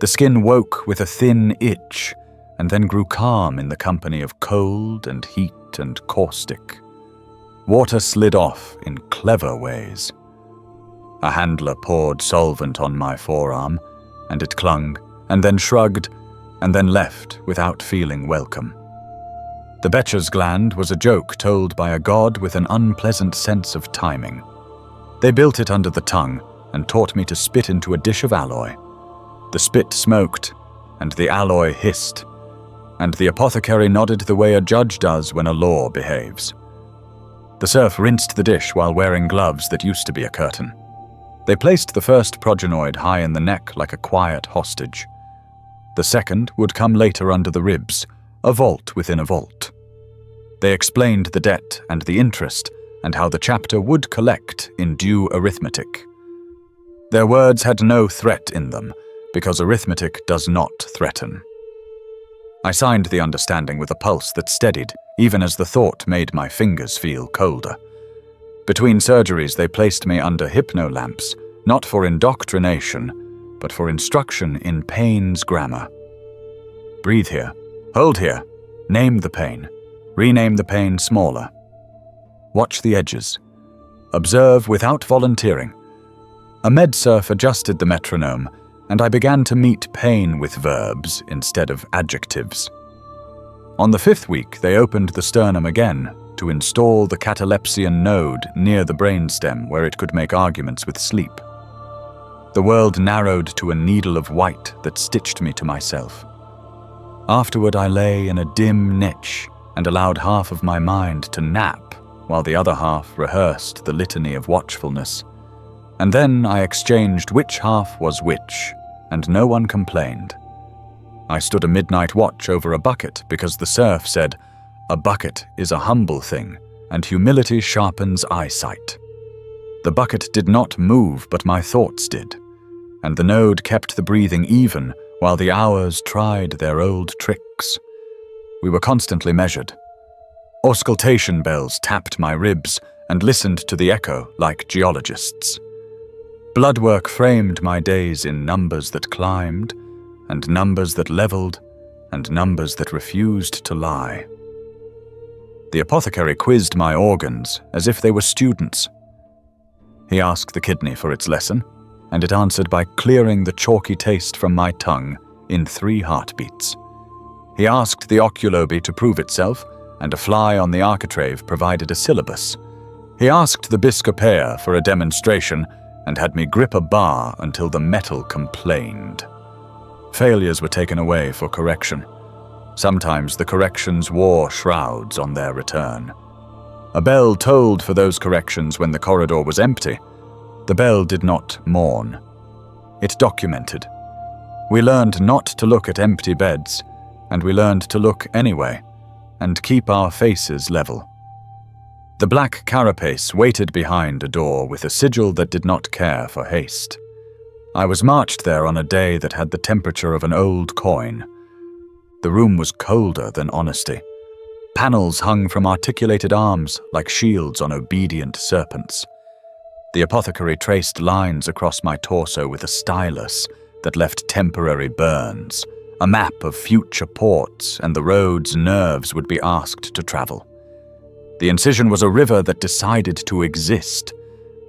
[SPEAKER 1] The skin woke with a thin itch, and then grew calm in the company of cold and heat and caustic. Water slid off in clever ways. A handler poured solvent on my forearm, and it clung, and then shrugged, and then left without feeling welcome. The Becher's gland was a joke told by a god with an unpleasant sense of timing. They built it under the tongue and taught me to spit into a dish of alloy. The spit smoked, and the alloy hissed, and the apothecary nodded the way a judge does when a law behaves. The serf rinsed the dish while wearing gloves that used to be a curtain. They placed the first progenoid high in the neck like a quiet hostage. The second would come later under the ribs, a vault within a vault. They explained the debt and the interest and how the chapter would collect in due arithmetic. Their words had no threat in them, because arithmetic does not threaten. I signed the understanding with a pulse that steadied, even as the thought made my fingers feel colder. Between surgeries, they placed me under hypno-lamps, not for indoctrination, but for instruction in pain's grammar. Breathe here, hold here, name the pain, rename the pain smaller. Watch the edges. Observe without volunteering. A med-surf adjusted the metronome, and I began to meet pain with verbs instead of adjectives. On the 5th week, they opened the sternum again to install the catalepsian node near the brainstem where it could make arguments with sleep. The world narrowed to a needle of white that stitched me to myself. Afterward, I lay in a dim niche and allowed half of my mind to nap while the other half rehearsed the litany of watchfulness. And then I exchanged which half was which, and no one complained. I stood a midnight watch over a bucket because the serf said, "A bucket is a humble thing, and humility sharpens eyesight." The bucket did not move, but my thoughts did, and the node kept the breathing even while the hours tried their old tricks. We were constantly measured. Auscultation bells tapped my ribs and listened to the echo like geologists. Bloodwork framed my days in numbers that climbed, and numbers that leveled, and numbers that refused to lie. The apothecary quizzed my organs as if they were students. He asked the kidney for its lesson, and it answered by clearing the chalky taste from my tongue in 3 heartbeats. He asked the oculobe to prove itself, and a fly on the architrave provided a syllabus. He asked the biscopea for a demonstration, and had me grip a bar until the metal complained. Failures were taken away for correction. Sometimes the corrections wore shrouds on their return. A bell tolled for those corrections when the corridor was empty. The bell did not mourn. It documented. We learned not to look at empty beds, and we learned to look anyway, and keep our faces level. The black carapace waited behind a door with a sigil that did not care for haste. I was marched there on a day that had the temperature of an old coin. The room was colder than honesty. Panels hung from articulated arms like shields on obedient serpents. The apothecary traced lines across my torso with a stylus that left temporary burns, a map of future ports and the roads nerves would be asked to travel. The incision was a river that decided to exist.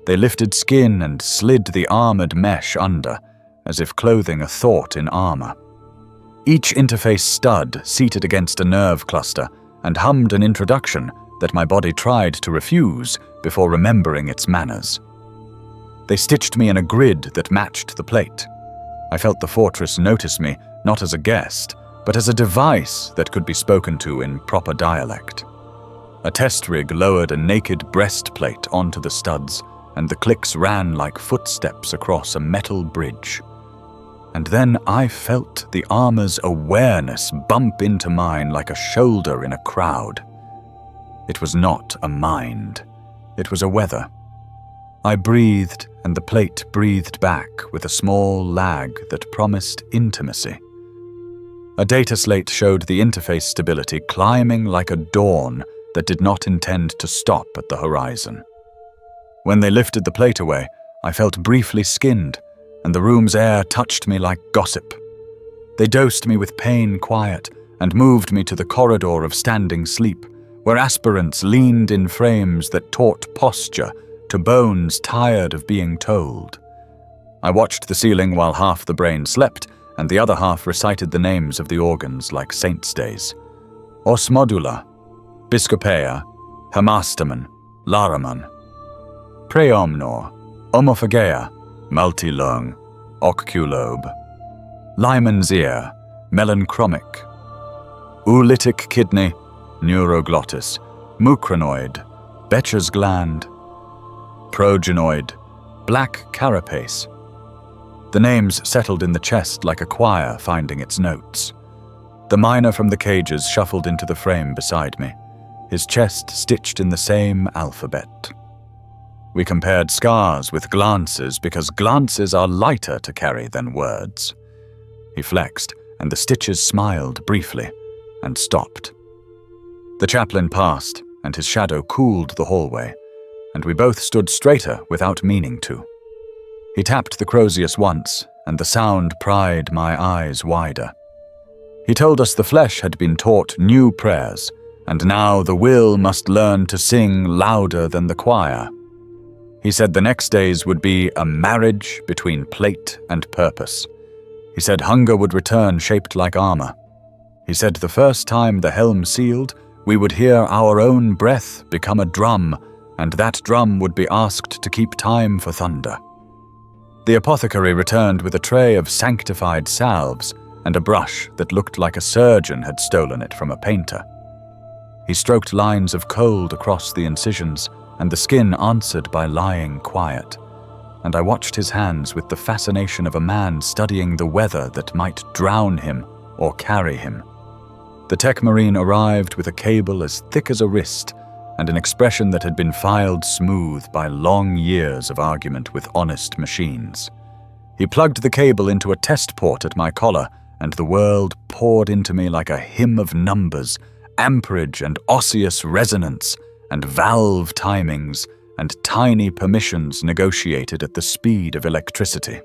[SPEAKER 1] They lifted skin and slid the armored mesh under, as if clothing a thought in armor. Each interface stud seated against a nerve cluster and hummed an introduction that my body tried to refuse before remembering its manners. They stitched me in a grid that matched the plate. I felt the fortress notice me not as a guest, but as a device that could be spoken to in proper dialect. A test rig lowered a naked breastplate onto the studs, and the clicks ran like footsteps across a metal bridge. And then I felt the armor's awareness bump into mine like a shoulder in a crowd. It was not a mind. It was a weather. I breathed, and the plate breathed back with a small lag that promised intimacy. A data slate showed the interface stability climbing like a dawn that did not intend to stop at the horizon. When they lifted the plate away, I felt briefly skinned, and the room's air touched me like gossip. They dosed me with pain quiet and moved me to the corridor of standing sleep, where aspirants leaned in frames that taught posture to bones tired of being told. I watched the ceiling while half the brain slept, and the other half recited the names of the organs like saints' days. Os modula, Biscopeia, Hemastamen, Laraman, Preomnor, Omophagea, Multilung, Occulobe, Lyman's ear, Melanchromic, Oolitic kidney, Neuroglottis, Mucranoid, Becher's gland, Progenoid, Black carapace. The names settled in the chest like a choir finding its notes. The miner from the cages shuffled into the frame beside me, his chest stitched in the same alphabet. We compared scars with glances because glances are lighter to carry than words. He flexed, and the stitches smiled briefly and stopped. The chaplain passed, and his shadow cooled the hallway, and we both stood straighter without meaning to. He tapped the Crozius once, and the sound pried my eyes wider. He told us the flesh had been taught new prayers, and now the will must learn to sing louder than the choir. He said the next days would be a marriage between plate and purpose. He said hunger would return shaped like armor. He said the first time the helm sealed, we would hear our own breath become a drum, and that drum would be asked to keep time for thunder. The apothecary returned with a tray of sanctified salves and a brush that looked like a surgeon had stolen it from a painter. He stroked lines of cold across the incisions, and the skin answered by lying quiet, and I watched his hands with the fascination of a man studying the weather that might drown him or carry him. The tech marine arrived with a cable as thick as a wrist and an expression that had been filed smooth by long years of argument with honest machines. He plugged the cable into a test port at my collar, and the world poured into me like a hymn of numbers, amperage and osseous resonance, and valve timings, and tiny permissions negotiated at the speed of electricity.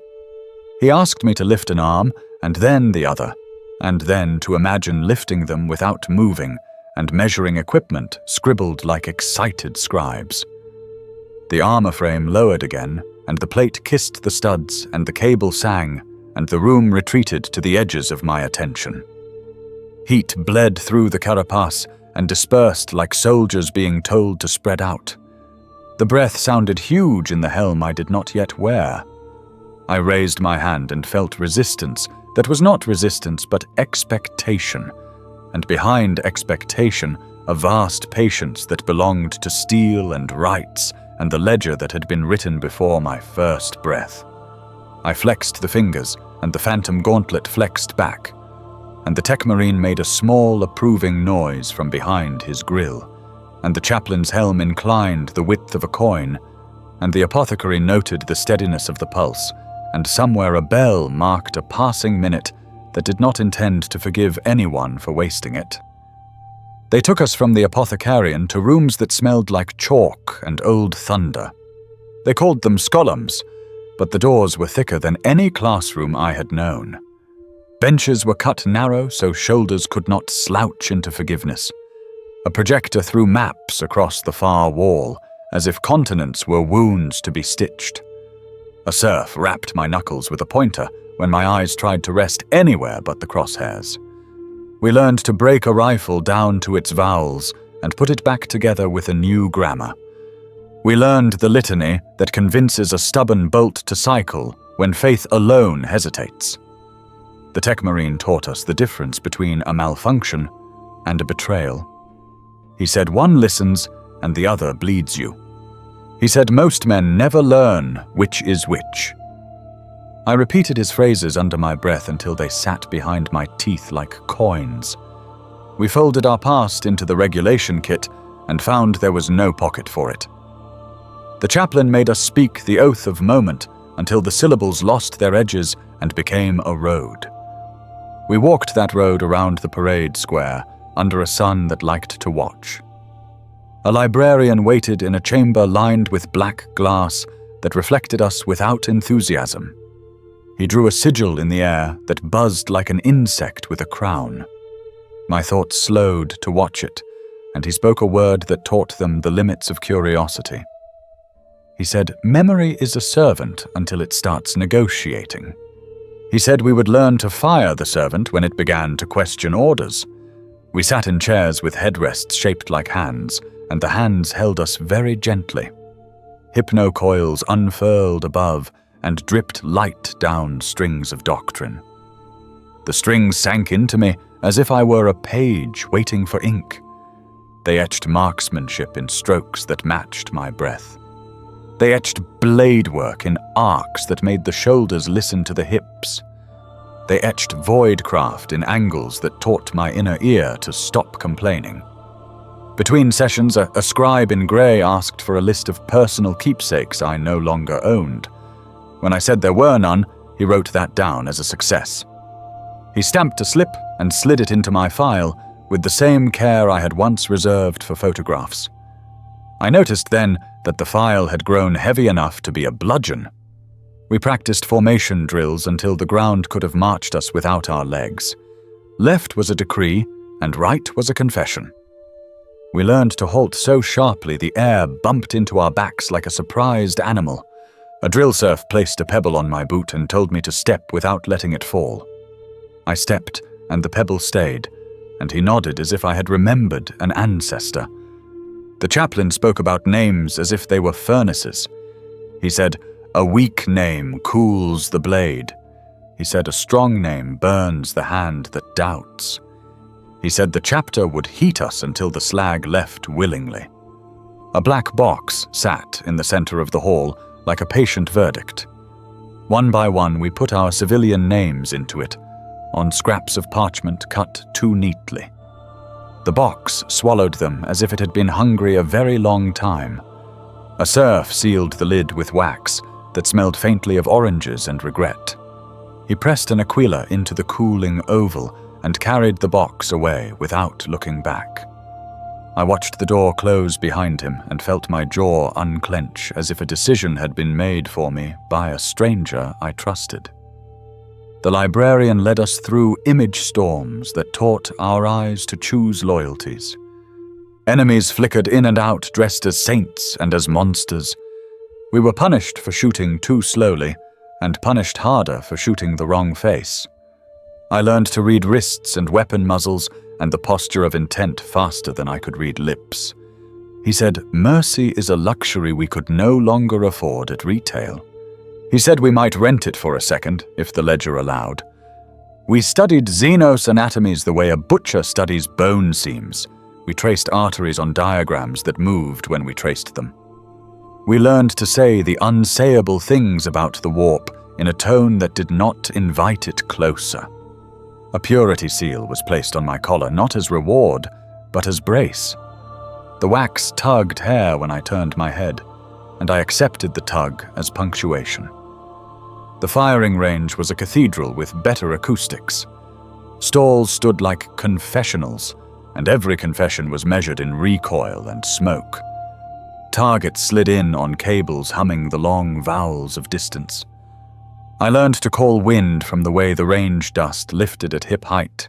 [SPEAKER 1] He asked me to lift an arm, and then the other, and then to imagine lifting them without moving, and measuring equipment scribbled like excited scribes. The armor frame lowered again, and the plate kissed the studs, and the cable sang, and the room retreated to the edges of my attention. Heat bled through the carapace and dispersed like soldiers being told to spread out. The breath sounded huge in the helm I did not yet wear. I raised my hand and felt resistance that was not resistance but expectation, and behind expectation, a vast patience that belonged to steel and rights and the ledger that had been written before my first breath. I flexed the fingers, and the phantom gauntlet flexed back, and the tech marine made a small, approving noise from behind his grill, and the chaplain's helm inclined the width of a coin, and the apothecary noted the steadiness of the pulse, and somewhere a bell marked a passing minute that did not intend to forgive anyone for wasting it. They took us from the apothecarian to rooms that smelled like chalk and old thunder. They called them scolums, but the doors were thicker than any classroom I had known. Benches were cut narrow so shoulders could not slouch into forgiveness. A projector threw maps across the far wall, as if continents were wounds to be stitched. A serf rapped my knuckles with a pointer when my eyes tried to rest anywhere but the crosshairs. We learned to break a rifle down to its vowels and put it back together with a new grammar. We learned the litany that convinces a stubborn bolt to cycle when faith alone hesitates. The tech marine taught us the difference between a malfunction and a betrayal. He said one listens and the other bleeds you. He said most men never learn which is which. I repeated his phrases under my breath until they sat behind my teeth like coins. We folded our past into the regulation kit and found there was no pocket for it. The chaplain made us speak the oath of moment until the syllables lost their edges and became a road. We walked that road around the parade square under a sun that liked to watch. A librarian waited in a chamber lined with black glass that reflected us without enthusiasm. He drew a sigil in the air that buzzed like an insect with a crown. My thoughts slowed to watch it, and he spoke a word that taught them the limits of curiosity. He said, memory is a servant until it starts negotiating. He said we would learn to fire the servant when it began to question orders. We sat in chairs with headrests shaped like hands, and the hands held us very gently. Hypno-coils unfurled above and dripped light down strings of doctrine. The strings sank into me as if I were a page waiting for ink. They etched marksmanship in strokes that matched my breath. They etched blade work in arcs that made the shoulders listen to the hips. They etched voidcraft in angles that taught my inner ear to stop complaining. Between sessions, a scribe in grey asked for a list of personal keepsakes I no longer owned. When I said there were none, he wrote that down as a success. He stamped a slip and slid it into my file with the same care I had once reserved for photographs. I noticed then that the file had grown heavy enough to be a bludgeon. We practiced formation drills until the ground could have marched us without our legs. Left was a decree, and right was a confession. We learned to halt so sharply the air bumped into our backs like a surprised animal. A drill serf placed a pebble on my boot and told me to step without letting it fall. I stepped, and the pebble stayed, and he nodded as if I had remembered an ancestor. The chaplain spoke about names as if they were furnaces. He said, "A weak name cools the blade." He said, "A strong name burns the hand that doubts." He said the chapter would heat us until the slag left willingly. A black box sat in the center of the hall like a patient verdict. One by one we put our civilian names into it, on scraps of parchment cut too neatly. The box swallowed them as if it had been hungry a very long time. A serf sealed the lid with wax that smelled faintly of oranges and regret. He pressed an aquila into the cooling oval and carried the box away without looking back. I watched the door close behind him and felt my jaw unclench as if a decision had been made for me by a stranger I trusted. The librarian led us through image storms that taught our eyes to choose loyalties. Enemies flickered in and out dressed as saints and as monsters. We were punished for shooting too slowly and punished harder for shooting the wrong face. I learned to read wrists and weapon muzzles and the posture of intent faster than I could read lips. He said, mercy is a luxury we could no longer afford at retail. He said we might rent it for a second, if the ledger allowed. We studied Xenos anatomies the way a butcher studies bone seams. We traced arteries on diagrams that moved when we traced them. We learned to say the unsayable things about the warp in a tone that did not invite it closer. A purity seal was placed on my collar, not as reward, but as brace. The wax tugged hair when I turned my head, and I accepted the tug as punctuation. The firing range was a cathedral with better acoustics. Stalls stood like confessionals, and every confession was measured in recoil and smoke. Targets slid in on cables humming the long vowels of distance. I learned to call wind from the way the range dust lifted at hip height.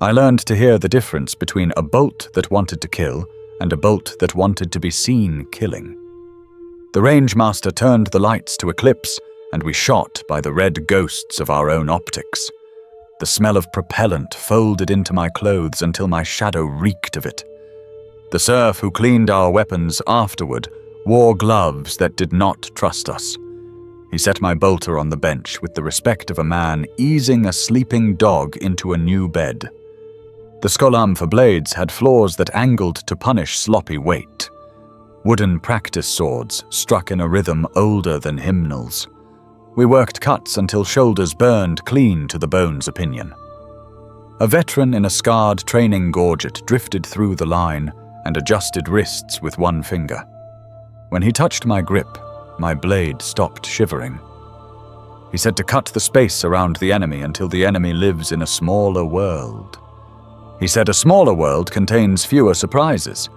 [SPEAKER 1] I learned to hear the difference between a bolt that wanted to kill and a bolt that wanted to be seen killing. The rangemaster turned the lights to eclipse, and we shot by the red ghosts of our own optics. The smell of propellant folded into my clothes until my shadow reeked of it. The serf who cleaned our weapons afterward wore gloves that did not trust us. He set my bolter on the bench with the respect of a man easing a sleeping dog into a new bed. The skolam for blades had flaws that angled to punish sloppy weight. Wooden practice swords struck in a rhythm older than hymnals. We worked cuts until shoulders burned clean to the bone's opinion. A veteran in a scarred training gorget drifted through the line and adjusted wrists with one finger. When he touched my grip, my blade stopped shivering. He said to cut the space around the enemy until the enemy lives in a smaller world. He said a smaller world contains fewer surprises.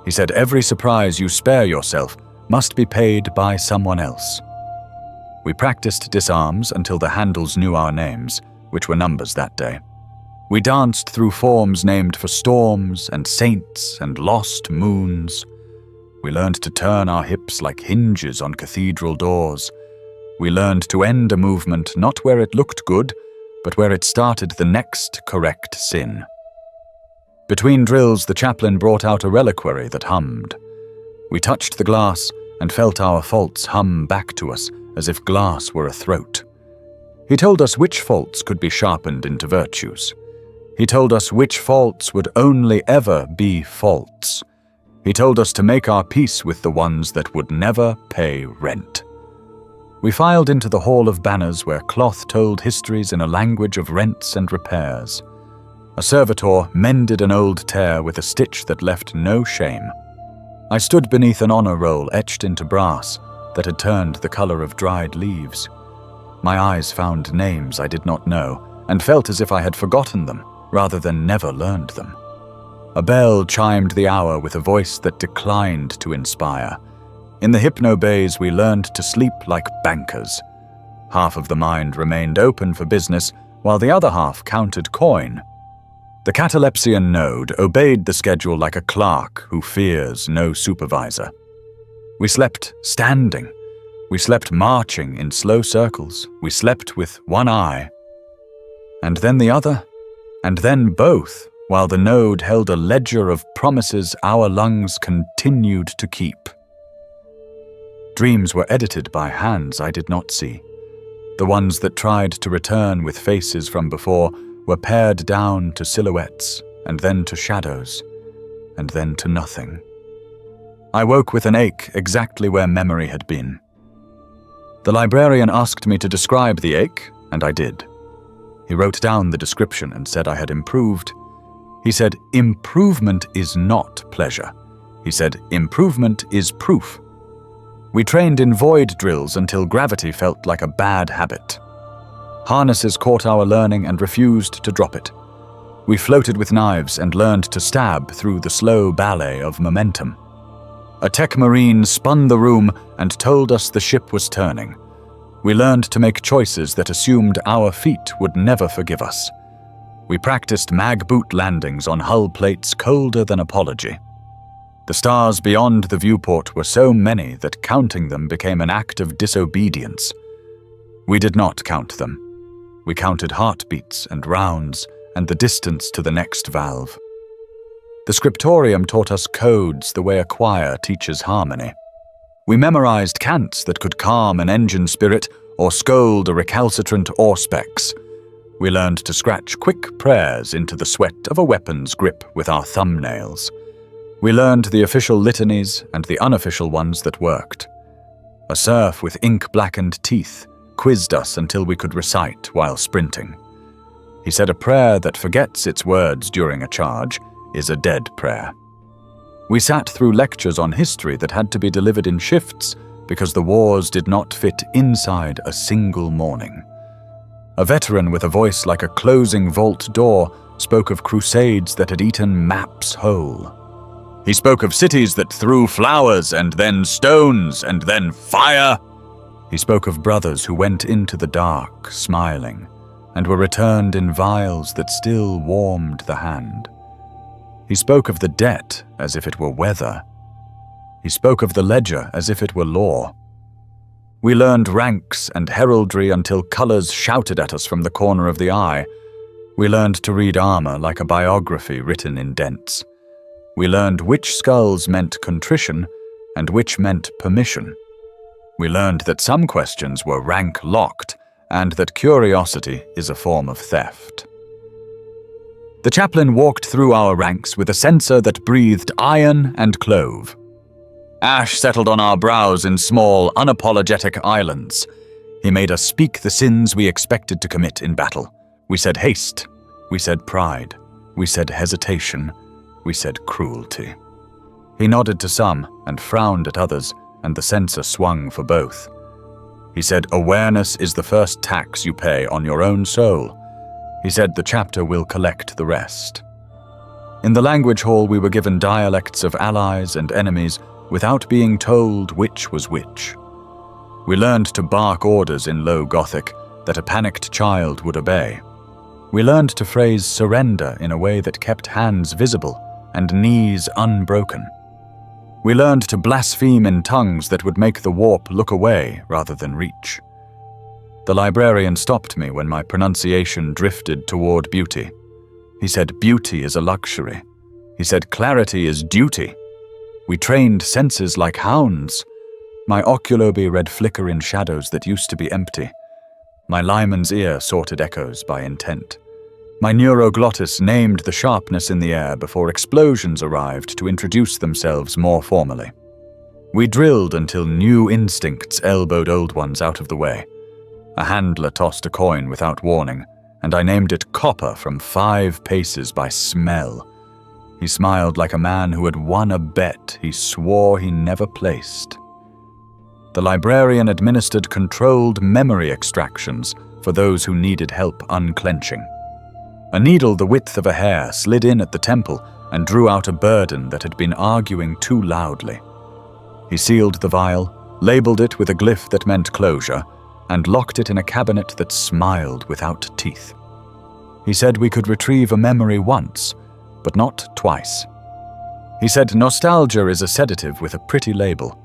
[SPEAKER 1] He said every surprise you spare yourself must be paid by someone else. We practiced disarms until the handles knew our names, which were numbers that day. We danced through forms named for storms and saints and lost moons. We learned to turn our hips like hinges on cathedral doors. We learned to end a movement not where it looked good, but where it started the next correct sin. Between drills, the chaplain brought out a reliquary that hummed. We touched the glass and felt our faults hum back to us as if glass were a throat. He told us which faults could be sharpened into virtues. He told us which faults would only ever be faults. He told us to make our peace with the ones that would never pay rent. We filed into the hall of banners where cloth told histories in a language of rents and repairs. A servitor mended an old tear with a stitch that left no shame. I stood beneath an honor roll etched into brass that had turned the color of dried leaves. My eyes found names I did not know and felt as if I had forgotten them rather than never learned them. A bell chimed the hour with a voice that declined to inspire. In the hypno-bays, we learned to sleep like bankers. Half of the mind remained open for business, while the other half counted coin. The catalepsian node obeyed the schedule like a clerk who fears no supervisor. We slept standing. We slept marching in slow circles. We slept with one eye. And then the other, and then both, while the node held a ledger of promises our lungs continued to keep. Dreams were edited by hands I did not see. The ones that tried to return with faces from before were pared down to silhouettes, and then to shadows, and then to nothing. I woke with an ache exactly where memory had been. The librarian asked me to describe the ache, and I did. He wrote down the description and said I had improved. He said, improvement is not pleasure. He said, improvement is proof. We trained in void drills until gravity felt like a bad habit. Harnesses caught our learning and refused to drop it. We floated with knives and learned to stab through the slow ballet of momentum. A tech marine spun the room and told us the ship was turning. We learned to make choices that assumed our feet would never forgive us. We practiced mag boot landings on hull plates colder than apology. The stars beyond the viewport were so many that counting them became an act of disobedience. We did not count them. We counted heartbeats and rounds and the distance to the next valve. The scriptorium taught us codes the way a choir teaches harmony. We memorized cants that could calm an engine spirit or scold a recalcitrant auspex. We learned to scratch quick prayers into the sweat of a weapon's grip with our thumbnails. We learned the official litanies and the unofficial ones that worked. A serf with ink-blackened teeth quizzed us until we could recite while sprinting. He said a prayer that forgets its words during a charge is a dead prayer. We sat through lectures on history that had to be delivered in shifts because the wars did not fit inside a single morning. A veteran with a voice like a closing vault door spoke of crusades that had eaten maps whole. He spoke of cities that threw flowers and then stones and then fire. He spoke of brothers who went into the dark, smiling, and were returned in vials that still warmed the hand. He spoke of the debt as if it were weather. He spoke of the ledger as if it were law. We learned ranks and heraldry until colors shouted at us from the corner of the eye. We learned to read armor like a biography written in dents. We learned which skulls meant contrition and which meant permission. We learned that some questions were rank-locked and that curiosity is a form of theft. The chaplain walked through our ranks with a censer that breathed iron and clove. Ash settled on our brows in small, unapologetic islands. He made us speak the sins we expected to commit in battle. We said haste. We said pride. We said hesitation. We said cruelty. He nodded to some and frowned at others, and the censer swung for both. He said awareness is the first tax you pay on your own soul. He said the chapter will collect the rest. In the language hall we were given dialects of allies and enemies without being told which was which. We learned to bark orders in low Gothic that a panicked child would obey. We learned to phrase surrender in a way that kept hands visible and knees unbroken. We learned to blaspheme in tongues that would make the warp look away rather than reach. The librarian stopped me when my pronunciation drifted toward beauty. He said beauty is a luxury. He said clarity is duty. We trained senses like hounds. My oculobi read flicker in shadows that used to be empty. My liman's ear sorted echoes by intent. My neuroglottis named the sharpness in the air before explosions arrived to introduce themselves more formally. We drilled until new instincts elbowed old ones out of the way. A handler tossed a coin without warning, and I named it copper from 5 paces by smell. He smiled like a man who had won a bet he swore he never placed. The librarian administered controlled memory extractions for those who needed help unclenching. A needle the width of a hair slid in at the temple and drew out a burden that had been arguing too loudly. He sealed the vial, labeled it with a glyph that meant closure, and locked it in a cabinet that smiled without teeth. He said we could retrieve a memory once, but not twice. He said nostalgia is a sedative with a pretty label.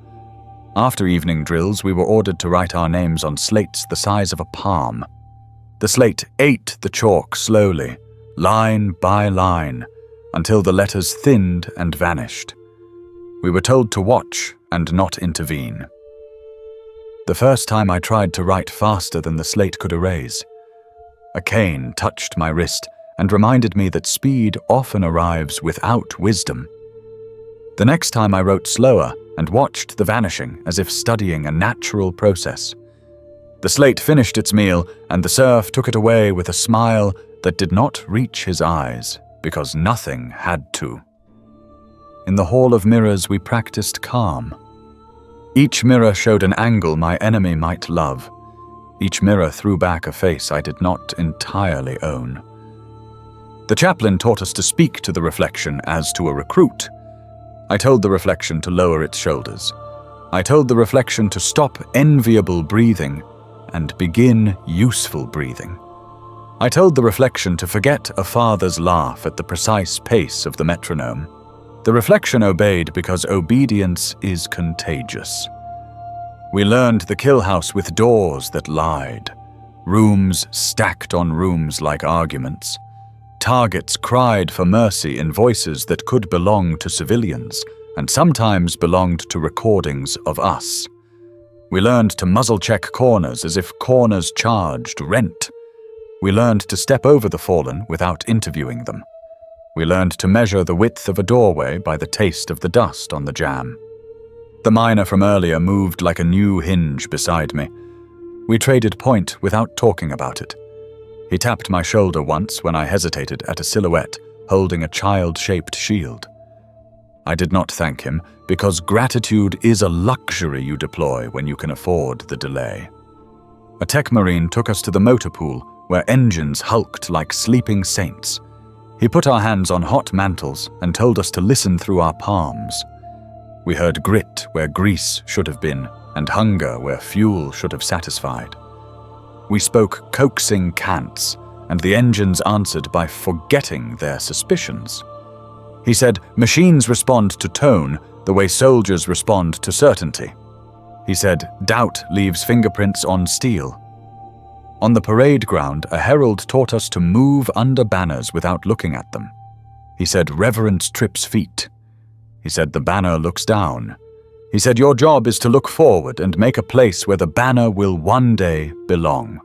[SPEAKER 1] After evening drills, we were ordered to write our names on slates the size of a palm. The slate ate the chalk slowly, line by line, until the letters thinned and vanished. We were told to watch and not intervene. The first time I tried to write faster than the slate could erase. A cane touched my wrist and reminded me that speed often arrives without wisdom. The next time I wrote slower and watched the vanishing as if studying a natural process. The slate finished its meal, and the serf took it away with a smile that did not reach his eyes, because nothing had to. In the Hall of Mirrors we practiced calm. Each mirror showed an angle my enemy might love. Each mirror threw back a face I did not entirely own. The chaplain taught us to speak to the reflection as to a recruit. I told the reflection to lower its shoulders. I told the reflection to stop enviable breathing and begin useful breathing. I told the reflection to forget a father's laugh at the precise pace of the metronome. The reflection obeyed because obedience is contagious. We learned the kill house with doors that lied, rooms stacked on rooms like arguments. Targets cried for mercy in voices that could belong to civilians and sometimes belonged to recordings of us. We learned to muzzle-check corners as if corners charged rent. We learned to step over the fallen without interviewing them. We learned to measure the width of a doorway by the taste of the dust on the jamb. The miner from earlier moved like a new hinge beside me. We traded point without talking about it. He tapped my shoulder once when I hesitated at a silhouette holding a child-shaped shield. I did not thank him, because gratitude is a luxury you deploy when you can afford the delay. A tech marine took us to the motor pool, where engines hulked like sleeping saints. He put our hands on hot mantles and told us to listen through our palms. We heard grit where grease should have been, and hunger where fuel should have satisfied. We spoke coaxing cants, and the engines answered by forgetting their suspicions. He said, machines respond to tone the way soldiers respond to certainty. He said, doubt leaves fingerprints on steel. On the parade ground, a herald taught us to move under banners without looking at them. He said, reverence trips feet. He said, the banner looks down. He said, your job is to look forward and make a place where the banner will one day belong.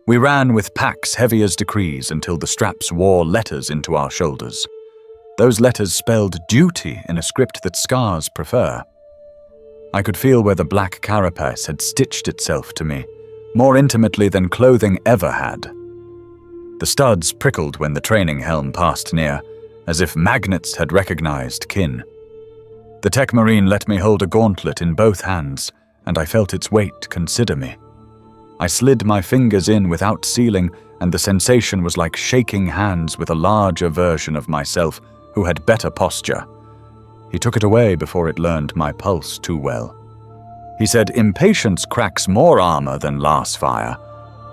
[SPEAKER 1] We ran with packs heavy as decrees until the straps wore letters into our shoulders. Those letters spelled duty in a script that scars prefer. I could feel where the black carapace had stitched itself to me, more intimately than clothing ever had. The studs prickled when the training helm passed near, as if magnets had recognized kin. The tech marine let me hold a gauntlet in both hands, and I felt its weight consider me. I slid my fingers in without sealing, and the sensation was like shaking hands with a larger version of myself who had better posture. He took it away before it learned my pulse too well. He said, impatience cracks more armor than last fire.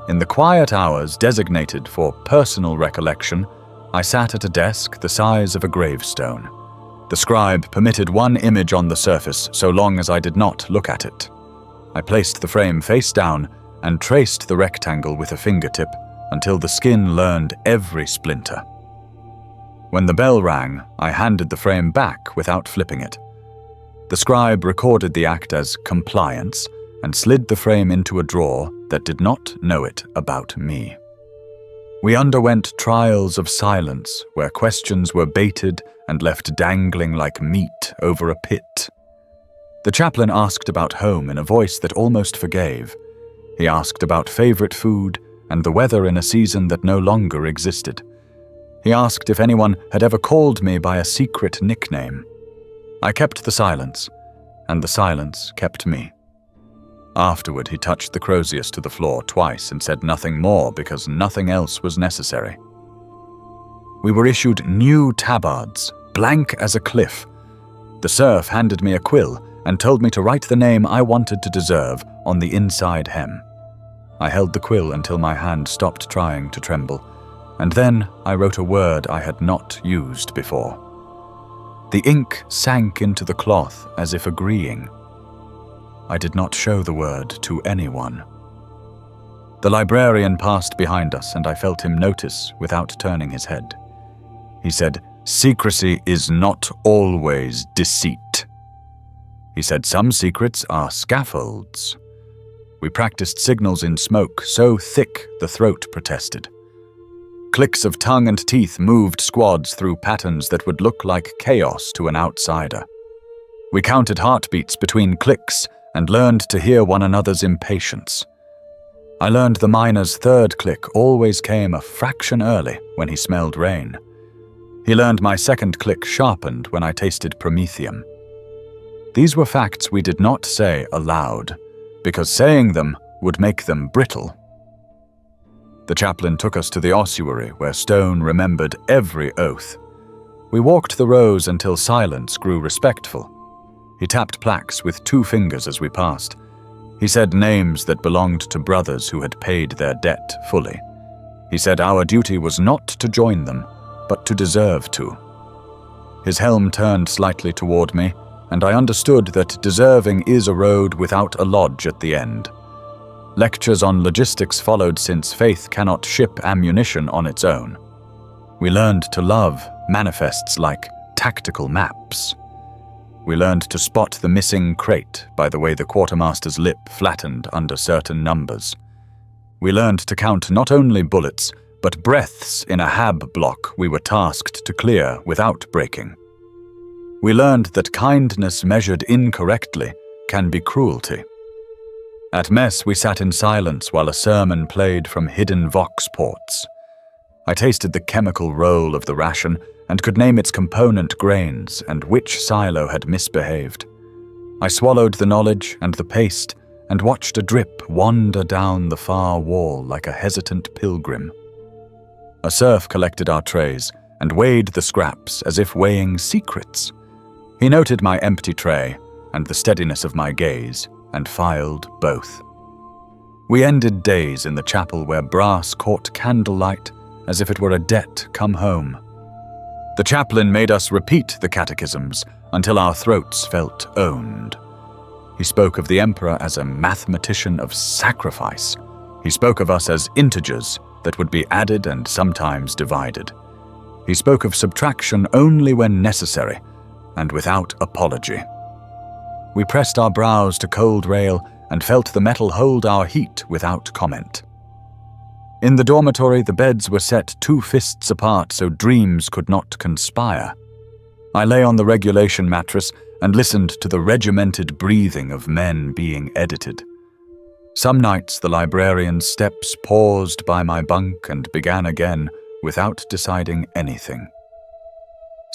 [SPEAKER 1] In the quiet hours designated for personal recollection, I sat at a desk the size of a gravestone. The scribe permitted one image on the surface so long as I did not look at it. I placed the frame face down and traced the rectangle with a fingertip until the skin learned every splinter. When the bell rang, I handed the frame back without flipping it. The scribe recorded the act as compliance and slid the frame into a drawer that did not know it about me. We underwent trials of silence where questions were baited and left dangling like meat over a pit. The chaplain asked about home in a voice that almost forgave. He asked about favorite food and the weather in a season that no longer existed. He asked if anyone had ever called me by a secret nickname. I kept the silence, and the silence kept me. Afterward, he touched the crozius to the floor twice and said nothing more because nothing else was necessary. We were issued new tabards, blank as a cliff. The serf handed me a quill and told me to write the name I wanted to deserve on the inside hem. I held the quill until my hand stopped trying to tremble, and then I wrote a word I had not used before. The ink sank into the cloth as if agreeing. I did not show the word to anyone. The librarian passed behind us, and I felt him notice without turning his head. He said, "Secrecy is not always deceit." He said some secrets are scaffolds. We practiced signals in smoke so thick the throat protested. Clicks of tongue and teeth moved squads through patterns that would look like chaos to an outsider. We counted heartbeats between clicks and learned to hear one another's impatience. I learned the miner's third click always came a fraction early when he smelled rain. He learned my second click sharpened when I tasted promethium. These were facts we did not say aloud, because saying them would make them brittle. The chaplain took us to the ossuary where Stone remembered every oath. We walked the rows until silence grew respectful. He tapped plaques with 2 fingers as we passed. He said names that belonged to brothers who had paid their debt fully. He said our duty was not to join them, but to deserve to. His helm turned slightly toward me, and I understood that deserving is a road without a lodge at the end. Lectures on logistics followed since faith cannot ship ammunition on its own. We learned to love manifests like tactical maps. We learned to spot the missing crate by the way the quartermaster's lip flattened under certain numbers. We learned to count not only bullets, but breaths in a hab block we were tasked to clear without breaking. We learned that kindness measured incorrectly can be cruelty. At mess, we sat in silence while a sermon played from hidden vox ports. I tasted the chemical roll of the ration and could name its component grains and which silo had misbehaved. I swallowed the knowledge and the paste and watched a drip wander down the far wall like a hesitant pilgrim. A serf collected our trays and weighed the scraps as if weighing secrets. He noted my empty tray and the steadiness of my gaze and filed both. We ended days in the chapel where brass caught candlelight as if it were a debt come home. The chaplain made us repeat the catechisms until our throats felt owned. He spoke of the emperor as a mathematician of sacrifice. He spoke of us as integers that would be added and sometimes divided. He spoke of subtraction only when necessary and without apology. We pressed our brows to cold rail and felt the metal hold our heat without comment. In the dormitory, the beds were set 2 fists apart so dreams could not conspire. I lay on the regulation mattress and listened to the regimented breathing of men being edited. Some nights the librarian's steps paused by my bunk and began again without deciding anything.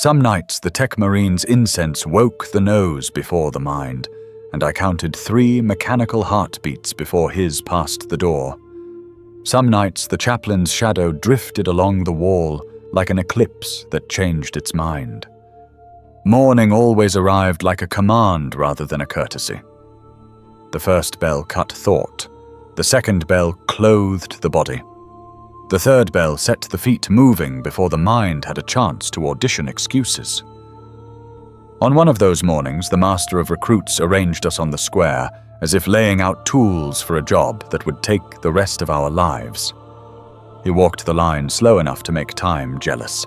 [SPEAKER 1] Some nights the tech marine's incense woke the nose before the mind, and I counted 3 mechanical heartbeats before his passed the door. Some nights the chaplain's shadow drifted along the wall like an eclipse that changed its mind. Morning always arrived like a command rather than a courtesy. The first bell cut thought. The second bell clothed the body. The third bell set the feet moving before the mind had a chance to audition excuses. On one of those mornings, the master of recruits arranged us on the square as if laying out tools for a job that would take the rest of our lives. He walked the line slow enough to make time jealous.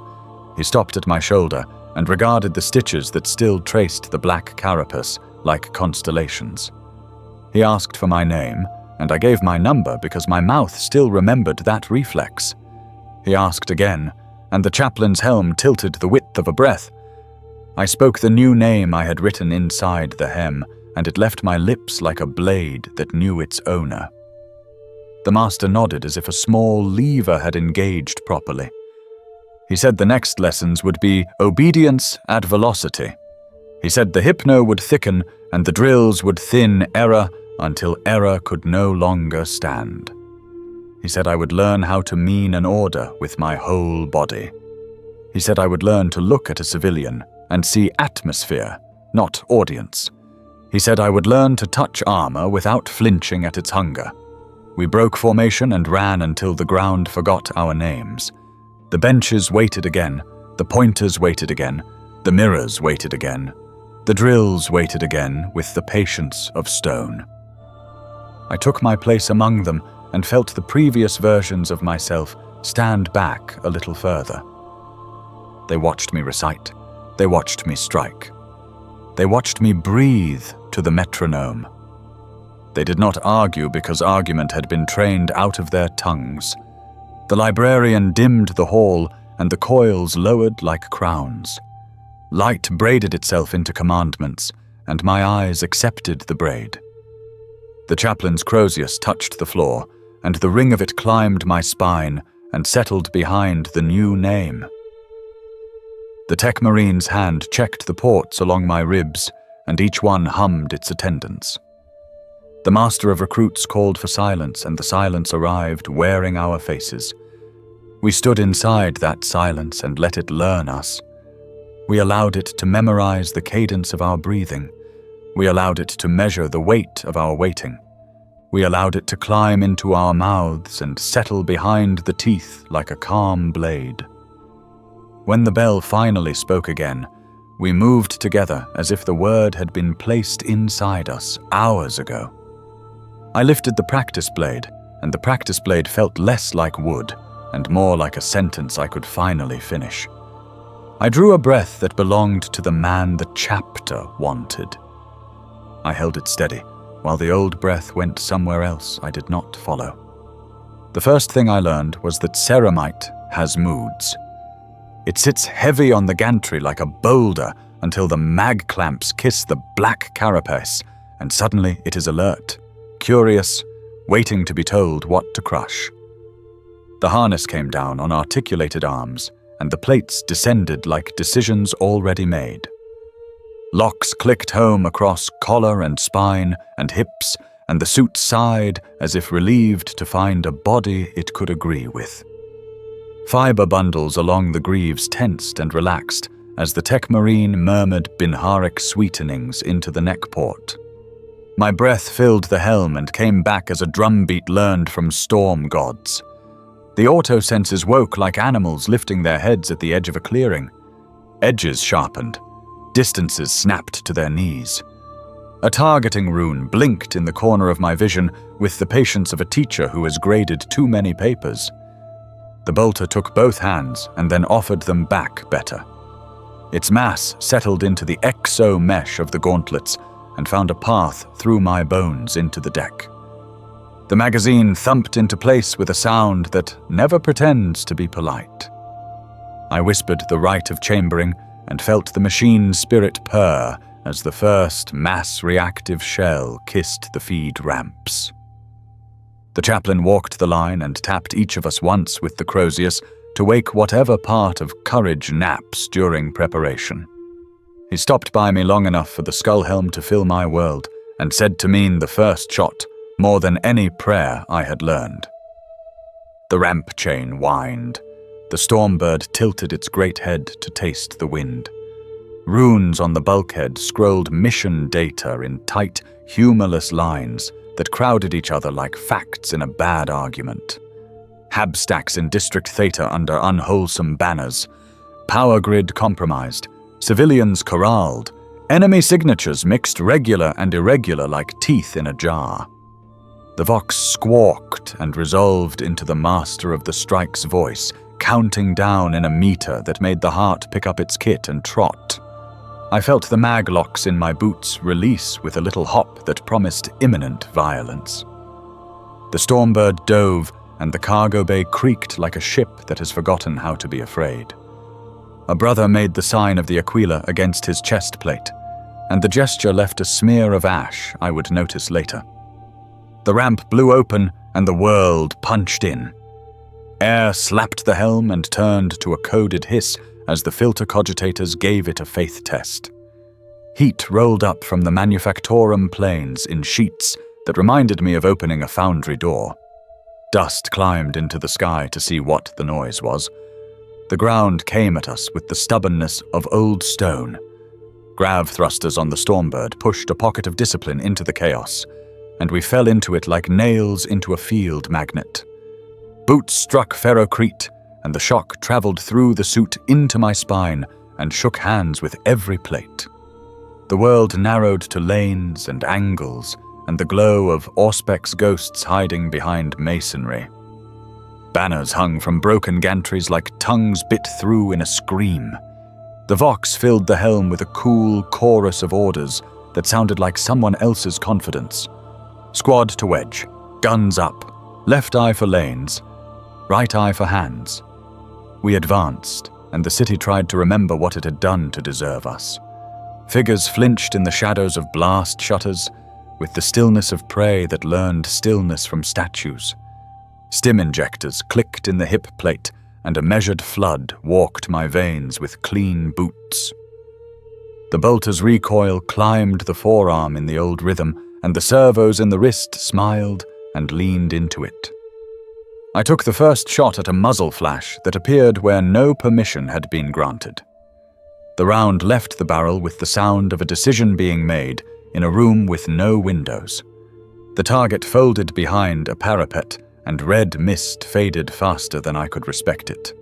[SPEAKER 1] He stopped at my shoulder and regarded the stitches that still traced the black carapace like constellations. He asked for my name, and I gave my number because my mouth still remembered that reflex. He asked again, and the chaplain's helm tilted the width of a breath. I spoke the new name I had written inside the hem, and it left my lips like a blade that knew its owner. The master nodded as if a small lever had engaged properly. He said the next lessons would be obedience at velocity. He said the hypno would thicken and the drills would thin error until error could no longer stand. He said I would learn how to mean an order with my whole body. He said I would learn to look at a civilian and see atmosphere, not audience. He said I would learn to touch armor without flinching at its hunger. We broke formation and ran until the ground forgot our names. The benches waited again, the pointers waited again, the mirrors waited again, the drills waited again with the patience of stone. I took my place among them and felt the previous versions of myself stand back a little further. They watched me recite. They watched me strike. They watched me breathe to the metronome. They did not argue because argument had been trained out of their tongues. The librarian dimmed the hall and the coils lowered like crowns. Light braided itself into commandments, and my eyes accepted the braid. The chaplain's crozius touched the floor, and the ring of it climbed my spine and settled behind the new name. The tech marine's hand checked the ports along my ribs, and each one hummed its attendance. The master of recruits called for silence, and the silence arrived, wearing our faces. We stood inside that silence and let it learn us. We allowed it to memorize the cadence of our breathing. We allowed it to measure the weight of our waiting. We allowed it to climb into our mouths and settle behind the teeth like a calm blade. When the bell finally spoke again, we moved together as if the word had been placed inside us hours ago. I lifted the practice blade, and the practice blade felt less like wood and more like a sentence I could finally finish. I drew a breath that belonged to the man the chapter wanted. I held it steady, while the old breath went somewhere else I did not follow. The first thing I learned was that ceramite has moods. It sits heavy on the gantry like a boulder until the mag clamps kiss the black carapace, and suddenly it is alert, curious, waiting to be told what to crush. The harness came down on articulated arms, and the plates descended like decisions already made. Locks clicked home across collar and spine and hips, and the suit sighed as if relieved to find a body it could agree with. Fiber bundles along the greaves tensed and relaxed as the tech marine murmured Binharic sweetenings into the neck port. My breath filled the helm and came back as a drumbeat learned from storm gods. The auto senses woke like animals lifting their heads at the edge of a clearing. Edges sharpened. Distances snapped to their knees. A targeting rune blinked in the corner of my vision with the patience of a teacher who has graded too many papers. The bolter took both hands and then offered them back better. Its mass settled into the exo-mesh of the gauntlets and found a path through my bones into the deck. The magazine thumped into place with a sound that never pretends to be polite. I whispered the rite of chambering and felt the machine spirit purr as the first mass-reactive shell kissed the feed ramps. The chaplain walked the line and tapped each of us once with the crozius to wake whatever part of courage naps during preparation. He stopped by me long enough for the skull helm to fill my world and said to mean the first shot more than any prayer I had learned. The ramp chain whined. The stormbird tilted its great head to taste the wind. Runes on the bulkhead scrolled mission data in tight, humorless lines that crowded each other like facts in a bad argument. Habstacks in District Theta under unwholesome banners. Power grid compromised. Civilians corralled. Enemy signatures mixed regular and irregular like teeth in a jar. The Vox squawked and resolved into the master of the strike's voice, counting down in a meter that made the heart pick up its kit and trot. I felt the mag locks in my boots release with a little hop that promised imminent violence. The Stormbird dove, and the cargo bay creaked like a ship that has forgotten how to be afraid. A brother made the sign of the Aquila against his chest plate, and the gesture left a smear of ash I would notice later. The ramp blew open, and the world punched in. Air slapped the helm and turned to a coded hiss as the filter cogitators gave it a faith test. Heat rolled up from the manufactorum planes in sheets that reminded me of opening a foundry door. Dust climbed into the sky to see what the noise was. The ground came at us with the stubbornness of old stone. Grav thrusters on the Stormbird pushed a pocket of discipline into the chaos, and we fell into it like nails into a field magnet. Boots struck ferrocrete, and the shock traveled through the suit into my spine and shook hands with every plate. The world narrowed to lanes and angles, and the glow of Auspex ghosts hiding behind masonry. Banners hung from broken gantries like tongues bit through in a scream. The Vox filled the helm with a cool chorus of orders that sounded like someone else's confidence. Squad to wedge, guns up, left eye for lanes, right eye for hands. We advanced, and the city tried to remember what it had done to deserve us. Figures flinched in the shadows of blast shutters, with the stillness of prey that learned stillness from statues. Stim injectors clicked in the hip plate, and a measured flood walked my veins with clean boots. The bolter's recoil climbed the forearm in the old rhythm, and the servos in the wrist smiled and leaned into it. I took the first shot at a muzzle flash that appeared where no permission had been granted. The round left the barrel with the sound of a decision being made in a room with no windows. The target folded behind a parapet, and red mist faded faster than I could respect it.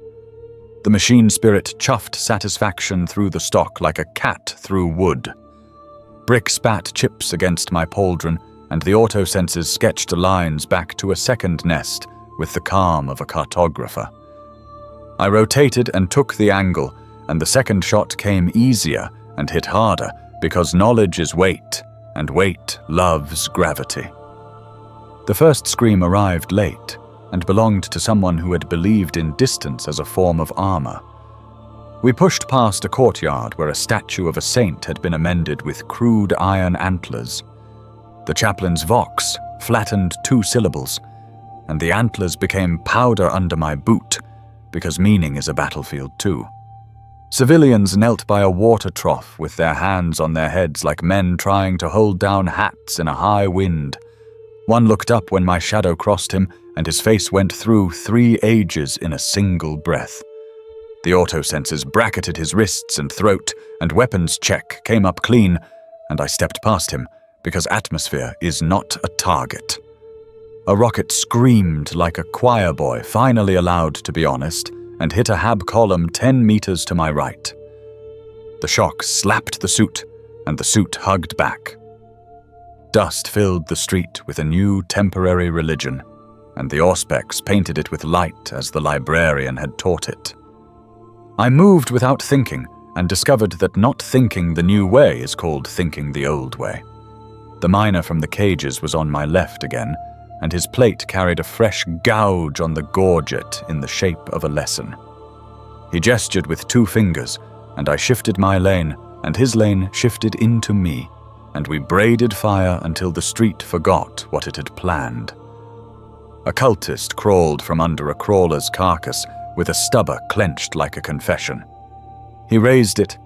[SPEAKER 1] The machine spirit chuffed satisfaction through the stock like a cat through wood. Brick spat chips against my pauldron, and the auto senses sketched lines back to a second nest with the calm of a cartographer. I rotated and took the angle, and the second shot came easier and hit harder because knowledge is weight, and weight loves gravity. The first scream arrived late and belonged to someone who had believed in distance as a form of armor. We pushed past a courtyard where a statue of a saint had been amended with crude iron antlers. The chaplain's vox flattened 2 syllables, and the antlers became powder under my boot, because meaning is a battlefield too. Civilians knelt by a water trough with their hands on their heads like men trying to hold down hats in a high wind. One looked up when my shadow crossed him, and his face went through 3 ages in a single breath. The autosenses bracketed his wrists and throat, and weapons check came up clean, and I stepped past him, because atmosphere is not a target. A rocket screamed like a choir boy finally allowed to be honest, and hit a hab column 10 meters to my right. The shock slapped the suit, and the suit hugged back. Dust filled the street with a new temporary religion, and the Auspex painted it with light as the librarian had taught it. I moved without thinking, and discovered that not thinking the new way is called thinking the old way. The miner from the cages was on my left again, and his plate carried a fresh gouge on the gorget in the shape of a lesson. He gestured with 2 fingers, and I shifted my lane, and his lane shifted into me, and we braided fire until the street forgot what it had planned. A cultist crawled from under a crawler's carcass with a stubber clenched like a confession. He raised it,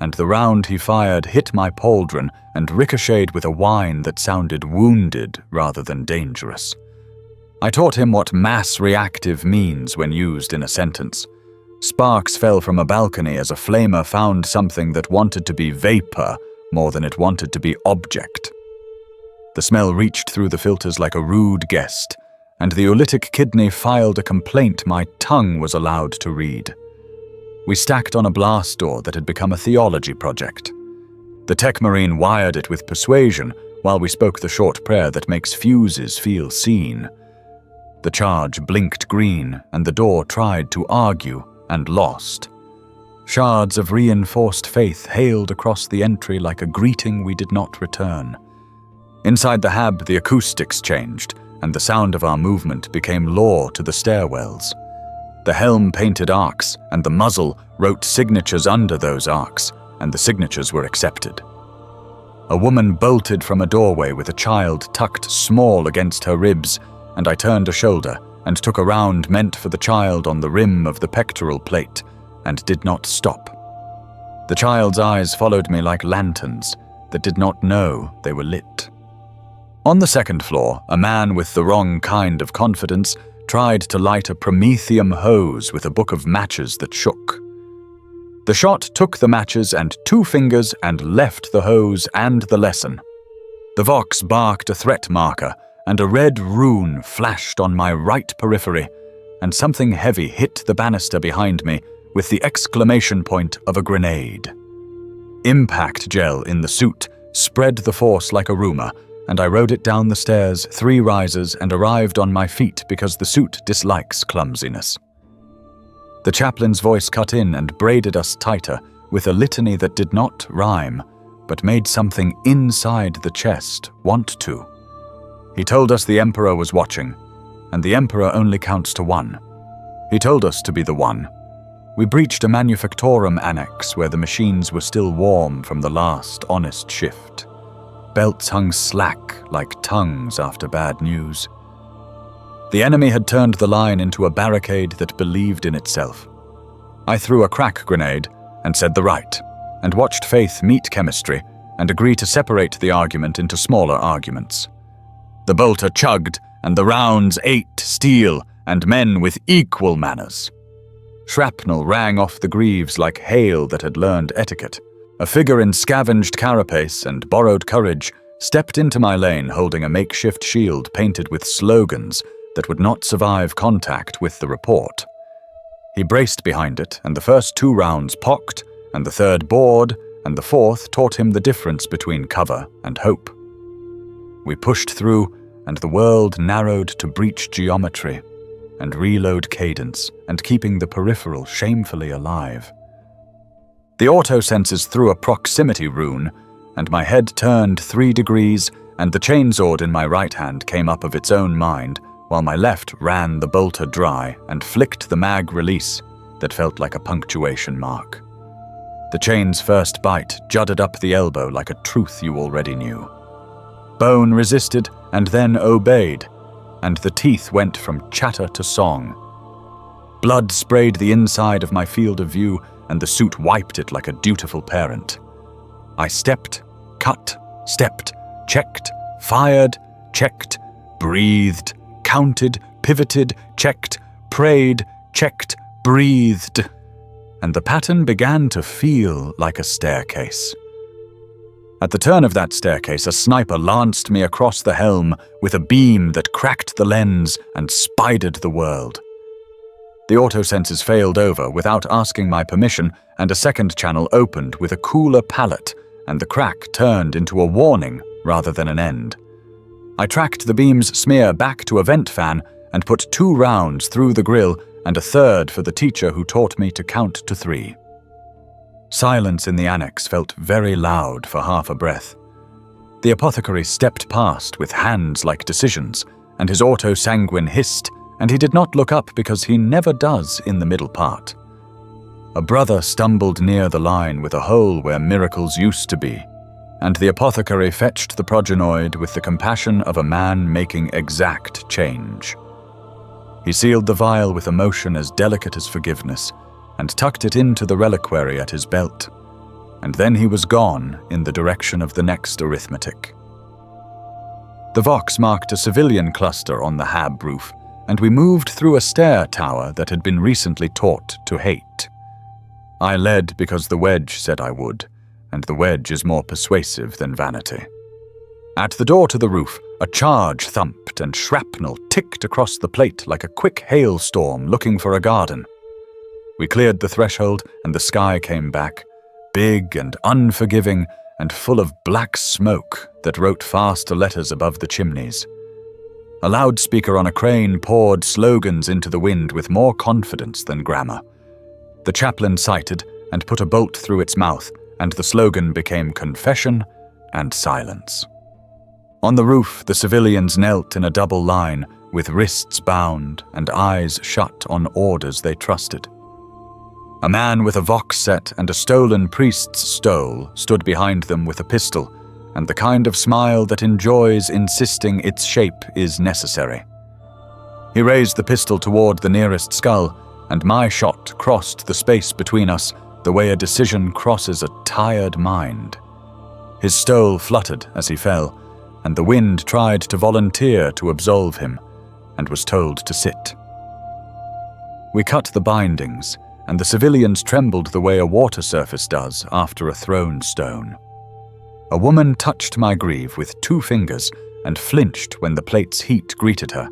[SPEAKER 1] and the round he fired hit my pauldron and ricocheted with a whine that sounded wounded rather than dangerous. I taught him what mass reactive means when used in a sentence. Sparks fell from a balcony as a flamer found something that wanted to be vapor more than it wanted to be object. The smell reached through the filters like a rude guest, and the oolitic kidney filed a complaint my tongue was allowed to read. We stacked on a blast door that had become a theology project. The tech marine wired it with persuasion while we spoke the short prayer that makes fuses feel seen. The charge blinked green, and the door tried to argue, and lost. Shards of reinforced faith hailed across the entry like a greeting we did not return. Inside the hab, the acoustics changed, and the sound of our movement became law to the stairwells. The helm painted arcs, and the muzzle wrote signatures under those arcs, and the signatures were accepted. A woman bolted from a doorway with a child tucked small against her ribs, and I turned a shoulder and took a round meant for the child on the rim of the pectoral plate, and did not stop. The child's eyes followed me like lanterns that did not know they were lit. On the second floor, a man with the wrong kind of confidence tried to light a promethium hose with a book of matches that shook. The shot took the matches and 2 fingers and left the hose and the lesson. The Vox barked a threat marker, and a red rune flashed on my right periphery, and something heavy hit the banister behind me with the exclamation point of a grenade. Impact gel in the suit spread the force like a rumor, and I rode it down the stairs 3 rises and arrived on my feet because the suit dislikes clumsiness. The chaplain's voice cut in and braided us tighter with a litany that did not rhyme, but made something inside the chest want to. He told us the Emperor was watching, and the Emperor only counts to 1. He told us to be the 1. We breached a manufactorum annex where the machines were still warm from the last honest shift. Belts hung slack like tongues after bad news. The enemy had turned the line into a barricade that believed in itself. I threw a crack grenade and said the right, and watched faith meet chemistry and agree to separate the argument into smaller arguments. The bolter chugged, and the rounds ate steel and men with equal manners. Shrapnel rang off the greaves like hail that had learned etiquette. A figure in scavenged carapace and borrowed courage stepped into my lane holding a makeshift shield painted with slogans that would not survive contact with the report. He braced behind it, and the first 2 rounds pocked, and the third bored, and the fourth taught him the difference between cover and hope. We pushed through, and the world narrowed to breach geometry, and reload cadence, and keeping the peripheral shamefully alive. The auto senses threw a proximity rune, and my head turned 3 degrees, and the chainsword in my right hand came up of its own mind, while my left ran the bolter dry and flicked the mag release that felt like a punctuation mark. The chain's first bite judded up the elbow like a truth you already knew. Bone resisted and then obeyed, and the teeth went from chatter to song. Blood sprayed the inside of my field of view, and the suit wiped it like a dutiful parent. I stepped, cut, stepped, checked, fired, checked, breathed, counted, pivoted, checked, prayed, checked, breathed, and the pattern began to feel like a staircase. At the turn of that staircase, a sniper lanced me across the helm with a beam that cracked the lens and spidered the world. The autosenses failed over without asking my permission, and a second channel opened with a cooler palette, and the crack turned into a warning rather than an end. I tracked the beam's smear back to a vent fan and put 2 rounds through the grill and a third for the teacher who taught me to count to 3. Silence in the annex felt very loud for half a breath. The apothecary stepped past with hands like decisions, and his auto-sanguine hissed, and he did not look up because he never does in the middle part. A brother stumbled near the line with a hole where miracles used to be, and the apothecary fetched the progenoid with the compassion of a man making exact change. He sealed the vial with a motion as delicate as forgiveness, and tucked it into the reliquary at his belt, and then he was gone in the direction of the next arithmetic. The Vox marked a civilian cluster on the hab roof, and we moved through a stair tower that had been recently taught to hate. I led because the wedge said I would, and the wedge is more persuasive than vanity. At the door to the roof, a charge thumped and shrapnel ticked across the plate like a quick hailstorm looking for a garden. We cleared the threshold, and the sky came back, big and unforgiving and full of black smoke that wrote faster letters above the chimneys. A loudspeaker on a crane poured slogans into the wind with more confidence than grammar. The chaplain sighted and put a bolt through its mouth, and the slogan became confession and silence. On the roof, the civilians knelt in a double line, with wrists bound and eyes shut on orders they trusted. A man with a vox set and a stolen priest's stole stood behind them with a pistol, and the kind of smile that enjoys insisting its shape is necessary. He raised the pistol toward the nearest skull, and my shot crossed the space between us the way a decision crosses a tired mind. His stole fluttered as he fell, and the wind tried to volunteer to absolve him, and was told to sit. We cut the bindings, and the civilians trembled the way a water surface does after a thrown stone. A woman touched my greave with 2 fingers and flinched when the plate's heat greeted her.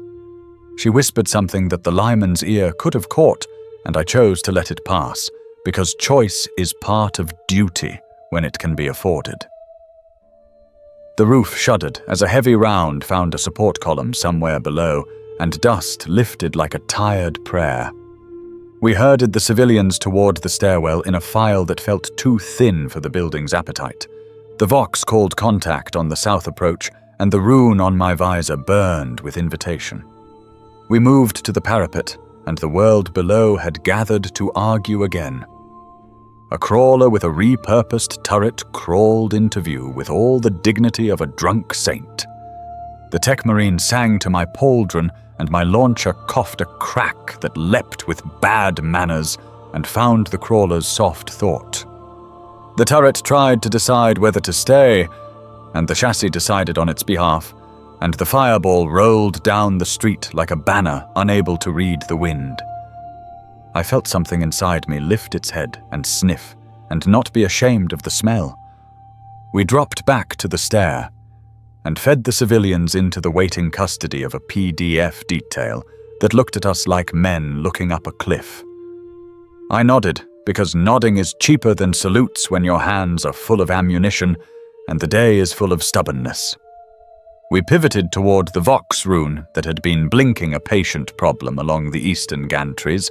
[SPEAKER 1] She whispered something that the lineman's ear could have caught, and I chose to let it pass, because choice is part of duty when it can be afforded. The roof shuddered as a heavy round found a support column somewhere below, and dust lifted like a tired prayer. We herded the civilians toward the stairwell in a file that felt too thin for the building's appetite. The Vox called contact on the south approach, and the rune on my visor burned with invitation. We moved to the parapet, and the world below had gathered to argue again. A crawler with a repurposed turret crawled into view with all the dignity of a drunk saint. The tech marine sang to my pauldron, and my launcher coughed a crack that leapt with bad manners and found the crawler's soft thought. The turret tried to decide whether to stay, and the chassis decided on its behalf, and the fireball rolled down the street like a banner unable to read the wind. I felt something inside me lift its head and sniff, and not be ashamed of the smell. We dropped back to the stair, and fed the civilians into the waiting custody of a PDF detail that looked at us like men looking up a cliff. I nodded, because nodding is cheaper than salutes when your hands are full of ammunition and the day is full of stubbornness. We pivoted toward the Vox rune that had been blinking a patient problem along the eastern gantries,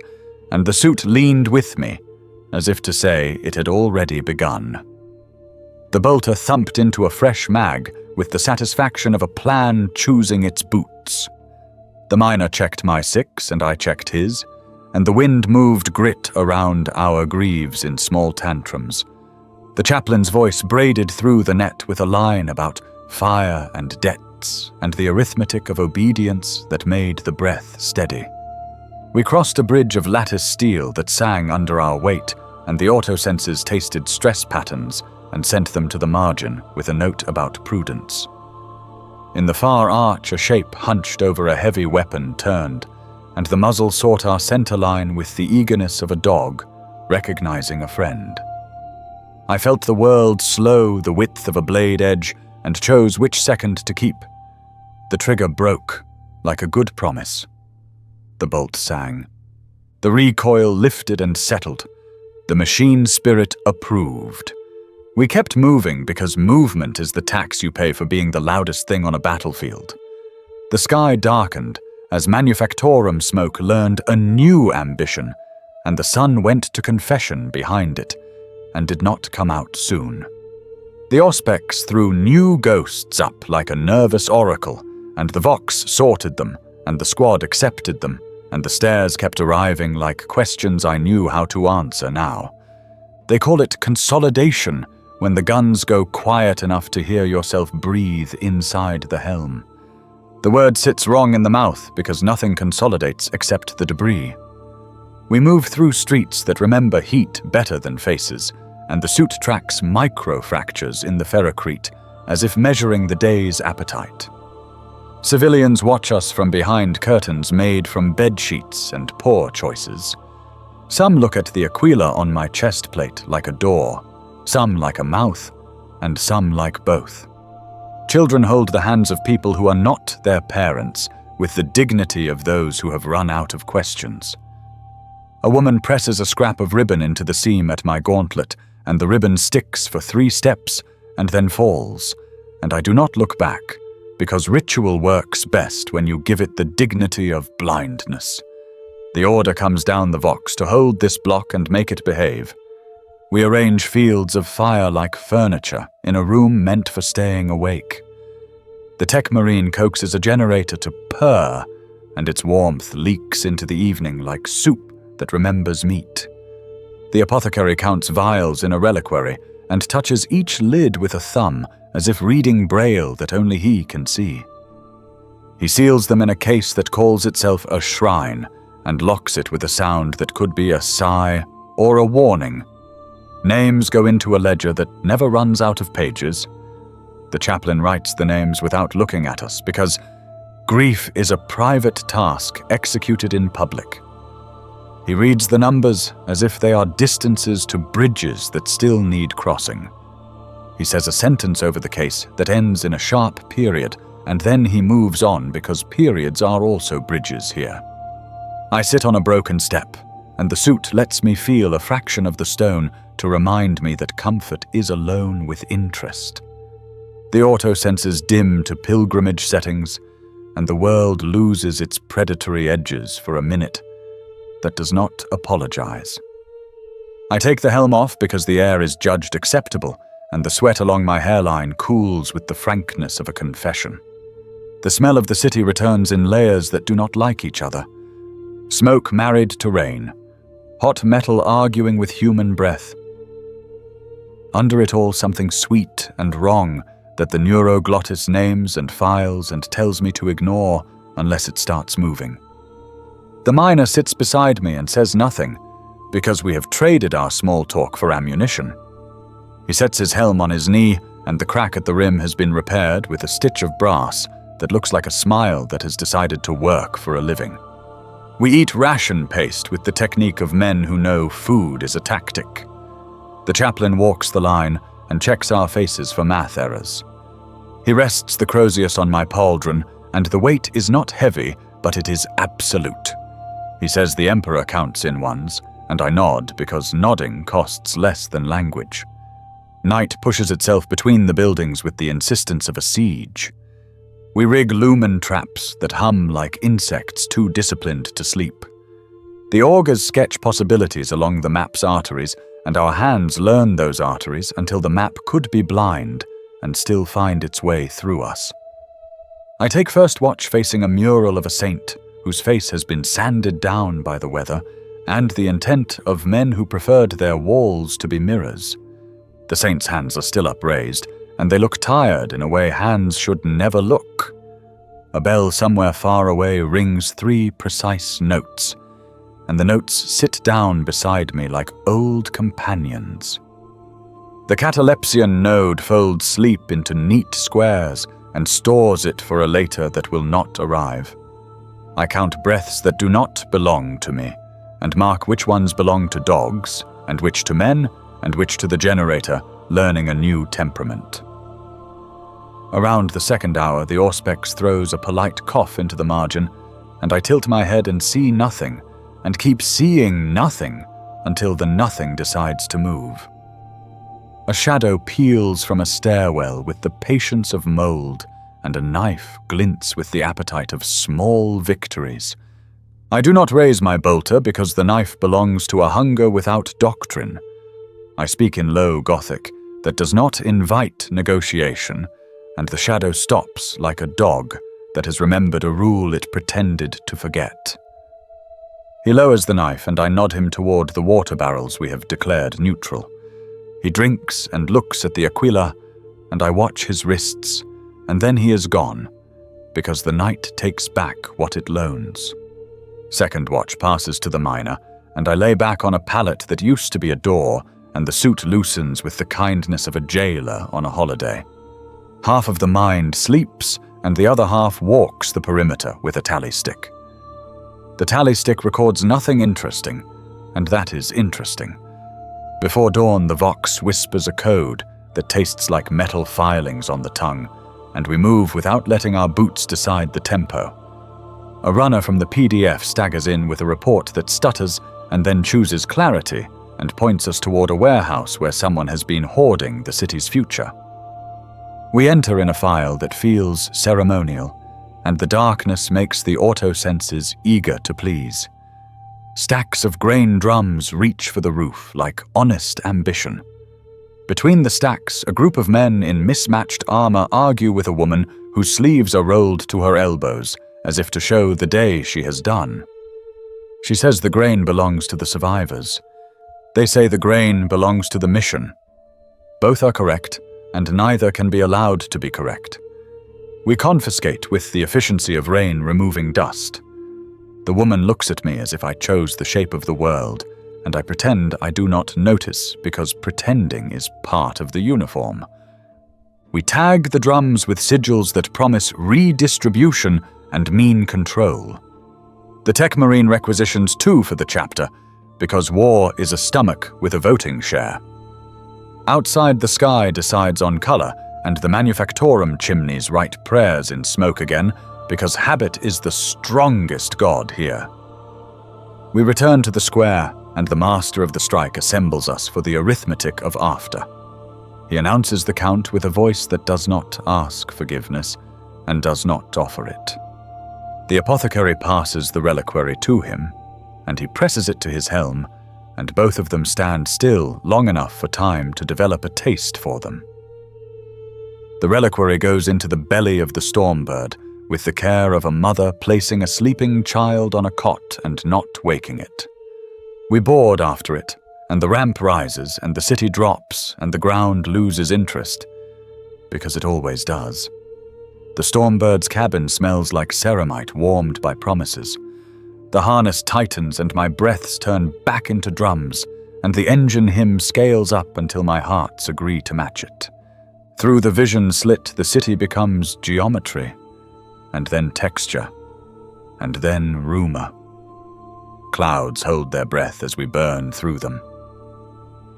[SPEAKER 1] and the suit leaned with me, as if to say it had already begun. The bolter thumped into a fresh mag with the satisfaction of a plan choosing its boots. The miner checked my 6 and I checked his, and the wind moved grit around our greaves in small tantrums. The chaplain's voice braided through the net with a line about fire and debts and the arithmetic of obedience that made the breath steady. We crossed a bridge of lattice steel that sang under our weight, and the autosenses tasted stress patterns and sent them to the margin with a note about prudence. In the far arch, a shape hunched over a heavy weapon turned, and the muzzle sought our center line with the eagerness of a dog, recognizing a friend. I felt the world slow the width of a blade edge and chose which second to keep. The trigger broke, like a good promise. The bolt sang. The recoil lifted and settled. The machine spirit approved. We kept moving because movement is the tax you pay for being the loudest thing on a battlefield. The sky darkened as manufactorum smoke learned a new ambition, and the sun went to confession behind it, and did not come out soon. The Auspex threw new ghosts up like a nervous oracle, and the Vox sorted them, and the squad accepted them, and the stairs kept arriving like questions I knew how to answer now. They call it consolidation, when the guns go quiet enough to hear yourself breathe inside the helm. The word sits wrong in the mouth because nothing consolidates except the debris. We move through streets that remember heat better than faces, and the suit tracks micro-fractures in the ferrocrete, as if measuring the day's appetite. Civilians watch us from behind curtains made from bed sheets and poor choices. Some look at the aquila on my chest plate like a door, some like a mouth, and some like both. Children hold the hands of people who are not their parents with the dignity of those who have run out of questions. A woman presses a scrap of ribbon into the seam at my gauntlet, and the ribbon sticks for 3 steps and then falls, and I do not look back, because ritual works best when you give it the dignity of blindness. The order comes down the Vox to hold this block and make it behave. We arrange fields of fire like furniture in a room meant for staying awake. The tech marine coaxes a generator to purr, and its warmth leaks into the evening like soup that remembers meat. The apothecary counts vials in a reliquary and touches each lid with a thumb as if reading braille that only he can see. He seals them in a case that calls itself a shrine and locks it with a sound that could be a sigh or a warning. Names go into a ledger that never runs out of pages. The chaplain writes the names without looking at us because grief is a private task executed in public. He reads the numbers as if they are distances to bridges that still need crossing. He says a sentence over the case that ends in a sharp period, and then he moves on because periods are also bridges here. I sit on a broken step, and the suit lets me feel a fraction of the stone to remind me that comfort is a loan with interest. The auto senses dim to pilgrimage settings, and the world loses its predatory edges for a minute that does not apologize. I take the helm off because the air is judged acceptable, and the sweat along my hairline cools with the frankness of a confession. The smell of the city returns in layers that do not like each other. Smoke married to rain. Hot metal arguing with human breath. Under it all something sweet and wrong that the neuroglottis names and files and tells me to ignore unless it starts moving. The miner sits beside me and says nothing, because we have traded our small talk for ammunition. He sets his helm on his knee, and the crack at the rim has been repaired with a stitch of brass that looks like a smile that has decided to work for a living. We eat ration paste with the technique of men who know food is a tactic. The chaplain walks the line and checks our faces for math errors. He rests the Crozius on my pauldron, and the weight is not heavy, but it is absolute. He says the Emperor counts in ones, and I nod because nodding costs less than language. Night pushes itself between the buildings with the insistence of a siege. We rig lumen traps that hum like insects too disciplined to sleep. The augurs sketch possibilities along the map's arteries, and our hands learn those arteries until the map could be blind and still find its way through us. I take first watch facing a mural of a saint whose face has been sanded down by the weather and the intent of men who preferred their walls to be mirrors. The saint's hands are still upraised, and they look tired in a way hands should never look. A bell somewhere far away rings 3 precise notes, and the notes sit down beside me like old companions. The catalepsian node folds sleep into neat squares and stores it for a later that will not arrive. I count breaths that do not belong to me, and mark which ones belong to dogs, and which to men, and which to the generator, learning a new temperament. Around the second hour, the Auspex throws a polite cough into the margin, and I tilt my head and see nothing, and keep seeing nothing until the nothing decides to move. A shadow peels from a stairwell with the patience of mold, and a knife glints with the appetite of small victories. I do not raise my bolter because the knife belongs to a hunger without doctrine. I speak in low Gothic that does not invite negotiation, and the shadow stops like a dog that has remembered a rule it pretended to forget. He lowers the knife, and I nod him toward the water barrels we have declared neutral. He drinks and looks at the Aquila, and I watch his wrists, and then he is gone, because the night takes back what it loans. Second watch passes to the miner, and I lay back on a pallet that used to be a door, and the suit loosens with the kindness of a jailer on a holiday. Half of the mind sleeps, and the other half walks the perimeter with a tally stick. The tally stick records nothing interesting, and that is interesting. Before dawn, the Vox whispers a code that tastes like metal filings on the tongue, and we move without letting our boots decide the tempo. A runner from the PDF staggers in with a report that stutters and then chooses clarity and points us toward a warehouse where someone has been hoarding the city's future. We enter in a file that feels ceremonial, and the darkness makes the auto-senses eager to please. Stacks of grain drums reach for the roof like honest ambition. Between the stacks, a group of men in mismatched armor argue with a woman whose sleeves are rolled to her elbows, as if to show the day she has done. She says the grain belongs to the survivors. They say the grain belongs to the mission. Both are correct, and neither can be allowed to be correct. We confiscate with the efficiency of rain removing dust. The woman looks at me as if I chose the shape of the world, and I pretend I do not notice because pretending is part of the uniform. We tag the drums with sigils that promise redistribution and mean control. The Tech Marine requisitions 2 for the chapter, because war is a stomach with a voting share. Outside the sky decides on color, and the manufactorum chimneys write prayers in smoke again, because habit is the strongest god here. We return to the square, and the master of the strike assembles us for the arithmetic of after. He announces the count with a voice that does not ask forgiveness, and does not offer it. The apothecary passes the reliquary to him, and he presses it to his helm, and both of them stand still long enough for time to develop a taste for them. The reliquary goes into the belly of the stormbird, with the care of a mother placing a sleeping child on a cot and not waking it. We board after it, and the ramp rises, and the city drops, and the ground loses interest, because it always does. The stormbird's cabin smells like ceramite warmed by promises. The harness tightens, and my breaths turn back into drums, and the engine hymn scales up until my hearts agree to match it. Through the vision slit, the city becomes geometry, and then texture, and then rumor. Clouds hold their breath as we burn through them.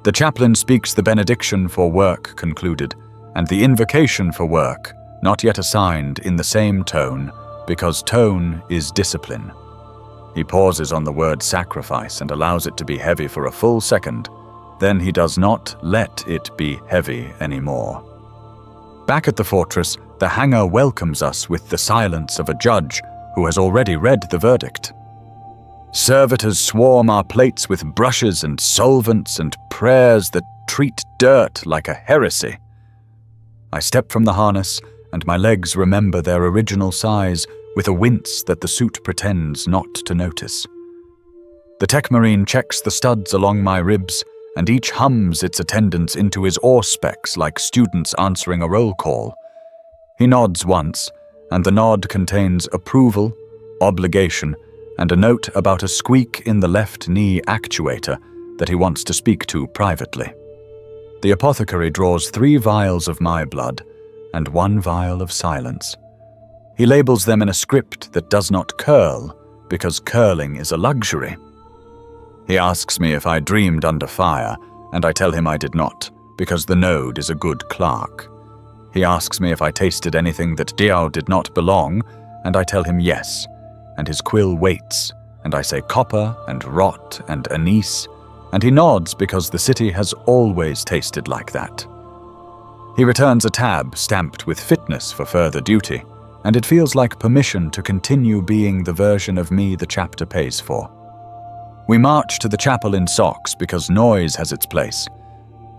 [SPEAKER 1] The chaplain speaks the benediction for work concluded, and the invocation for work, not yet assigned, in the same tone, because tone is discipline. He pauses on the word sacrifice and allows it to be heavy for a full second. Then he does not let it be heavy anymore. Back at the fortress, the hangar welcomes us with the silence of a judge who has already read the verdict. Servitors swarm our plates with brushes and solvents and prayers that treat dirt like a heresy. I step from the harness, and my legs remember their original size with a wince that the suit pretends not to notice. The Tech Marine checks the studs along my ribs, and each hums its attendance into his auspex like students answering a roll call. He nods once, and the nod contains approval, obligation, and a note about a squeak in the left knee actuator that he wants to speak to privately. The apothecary draws 3 vials of my blood and 1 vial of silence. He labels them in a script that does not curl, because curling is a luxury. He asks me if I dreamed under fire, and I tell him I did not, because the node is a good clerk. He asks me if I tasted anything that Diao did not belong, and I tell him yes, and his quill waits, and I say copper and rot and anise, and he nods because the city has always tasted like that. He returns a tab stamped with fitness for further duty, and it feels like permission to continue being the version of me the chapter pays for. We march to the chapel in socks because noise has its place,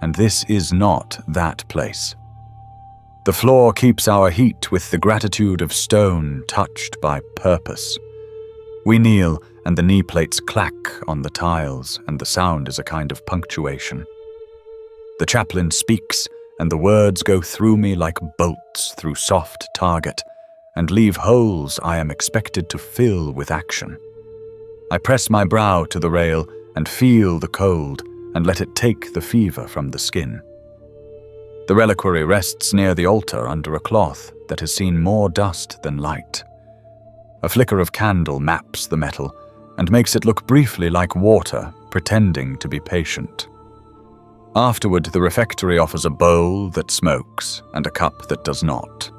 [SPEAKER 1] and this is not that place. The floor keeps our heat with the gratitude of stone touched by purpose. We kneel, and the knee plates clack on the tiles, and the sound is a kind of punctuation. The chaplain speaks, and the words go through me like bolts through soft target, and leave holes I am expected to fill with action. I press my brow to the rail and feel the cold and let it take the fever from the skin. The reliquary rests near the altar under a cloth that has seen more dust than light. A flicker of candle maps the metal and makes it look briefly like water, pretending to be patient. Afterward, the refectory offers a bowl that smokes and a cup that does not.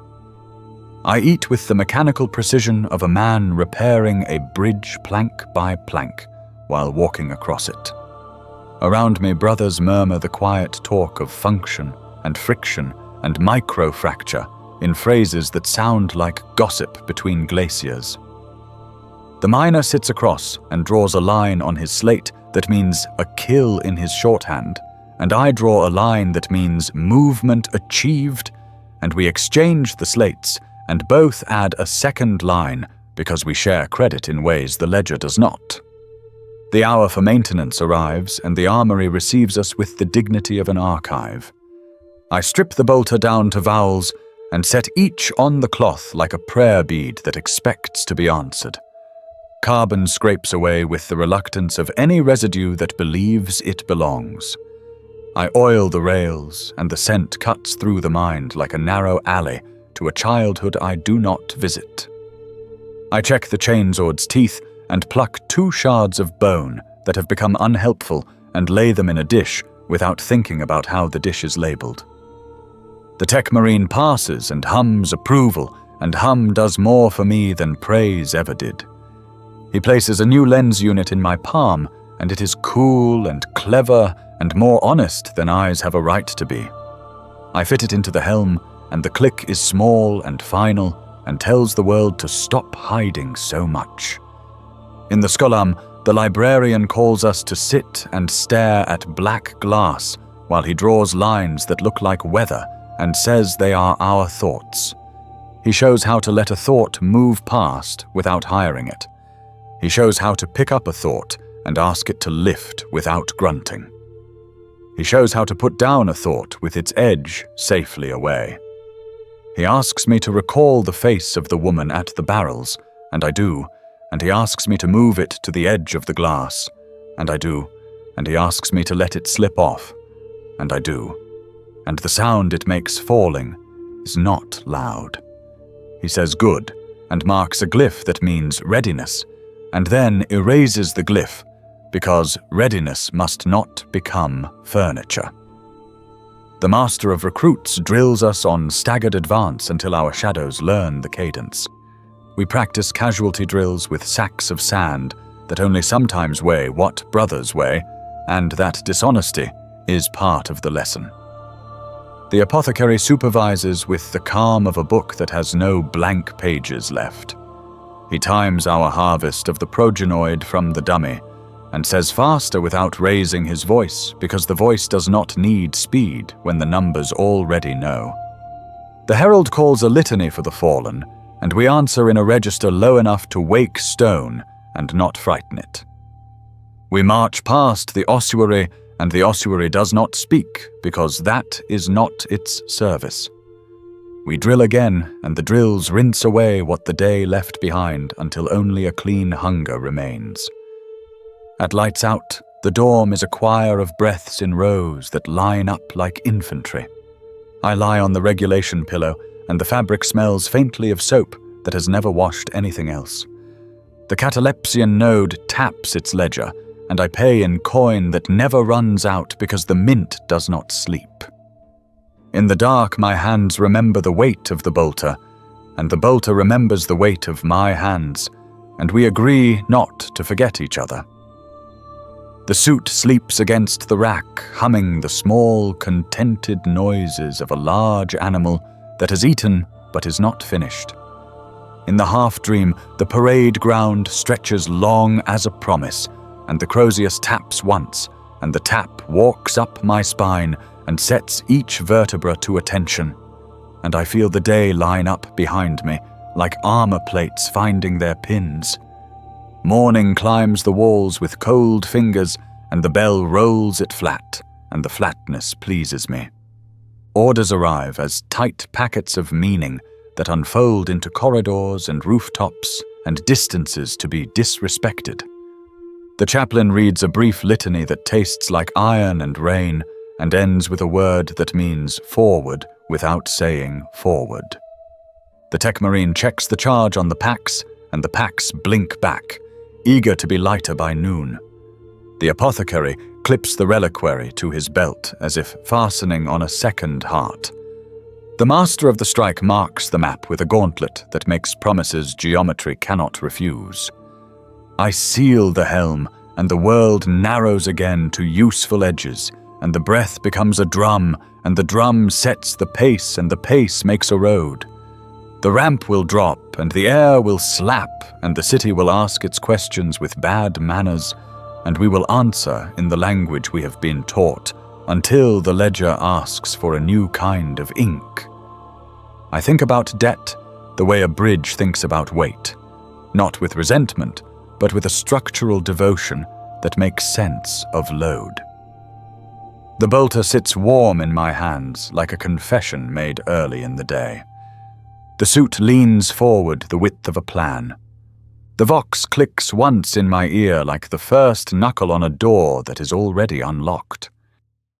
[SPEAKER 1] I eat with the mechanical precision of a man repairing a bridge plank by plank while walking across it. Around me, brothers murmur the quiet talk of function and friction and microfracture in phrases that sound like gossip between glaciers. The miner sits across and draws a line on his slate that means a kill in his shorthand, and I draw a line that means movement achieved, and we exchange the slates and both add a second line because we share credit in ways the ledger does not. The hour for maintenance arrives, and the armory receives us with the dignity of an archive. I strip the bolter down to vowels and set each on the cloth like a prayer bead that expects to be answered. Carbon scrapes away with the reluctance of any residue that believes it belongs. I oil the rails, and the scent cuts through the mind like a narrow alley to a childhood I do not visit. I check the chainsword's teeth and pluck 2 shards of bone that have become unhelpful and lay them in a dish without thinking about how the dish is labeled. The tech marine passes and hums approval, and hum does more for me than praise ever did. He places a new lens unit in my palm, and it is cool and clever and more honest than eyes have a right to be. I fit it into the helm, and the click is small and final and tells the world to stop hiding so much. In the Skolam, the librarian calls us to sit and stare at black glass while he draws lines that look like weather and says they are our thoughts. He shows how to let a thought move past without hiring it. He shows how to pick up a thought and ask it to lift without grunting. He shows how to put down a thought with its edge safely away. He asks me to recall the face of the woman at the barrels, and I do, and he asks me to move it to the edge of the glass, and I do, and he asks me to let it slip off, and I do, and the sound it makes falling is not loud. He says good, and marks a glyph that means readiness, and then erases the glyph, because readiness must not become furniture. The Master of Recruits drills us on staggered advance until our shadows learn the cadence. We practice casualty drills with sacks of sand that only sometimes weigh what brothers weigh, and that dishonesty is part of the lesson. The apothecary supervises with the calm of a book that has no blank pages left. He times our harvest of the progenoid from the dummy, and says faster without raising his voice, because the voice does not need speed when the numbers already know. The herald calls a litany for the fallen, and we answer in a register low enough to wake stone and not frighten it. We march past the ossuary, and the ossuary does not speak, because that is not its service. We drill again, and the drills rinse away what the day left behind until only a clean hunger remains. At lights out, the dorm is a choir of breaths in rows that line up like infantry. I lie on the regulation pillow, and the fabric smells faintly of soap that has never washed anything else. The catalepsian node taps its ledger, and I pay in coin that never runs out because the mint does not sleep. In the dark, my hands remember the weight of the bolter, and the bolter remembers the weight of my hands, and we agree not to forget each other. The suit sleeps against the rack, humming the small, contented noises of a large animal that has eaten but is not finished. In the half-dream, the parade ground stretches long as a promise, and the Crozius taps once, and the tap walks up my spine and sets each vertebra to attention, and I feel the day line up behind me, like armor plates finding their pins. Morning climbs the walls with cold fingers, and the bell rolls it flat, and the flatness pleases me. Orders arrive as tight packets of meaning that unfold into corridors and rooftops and distances to be disrespected. The chaplain reads a brief litany that tastes like iron and rain and ends with a word that means forward without saying forward. The tech marine checks the charge on the packs, and the packs blink back, eager to be lighter by noon. The apothecary clips the reliquary to his belt as if fastening on a second heart. The master of the strike marks the map with a gauntlet that makes promises geometry cannot refuse. I seal the helm, and the world narrows again to useful edges, and the breath becomes a drum, and the drum sets the pace, and the pace makes a road. The ramp will drop, and the air will slap, and the city will ask its questions with bad manners, and we will answer in the language we have been taught, until the ledger asks for a new kind of ink. I think about debt the way a bridge thinks about weight, not with resentment, but with a structural devotion that makes sense of load. The bolter sits warm in my hands like a confession made early in the day. The suit leans forward the width of a plan. The vox clicks once in my ear like the first knuckle on a door that is already unlocked.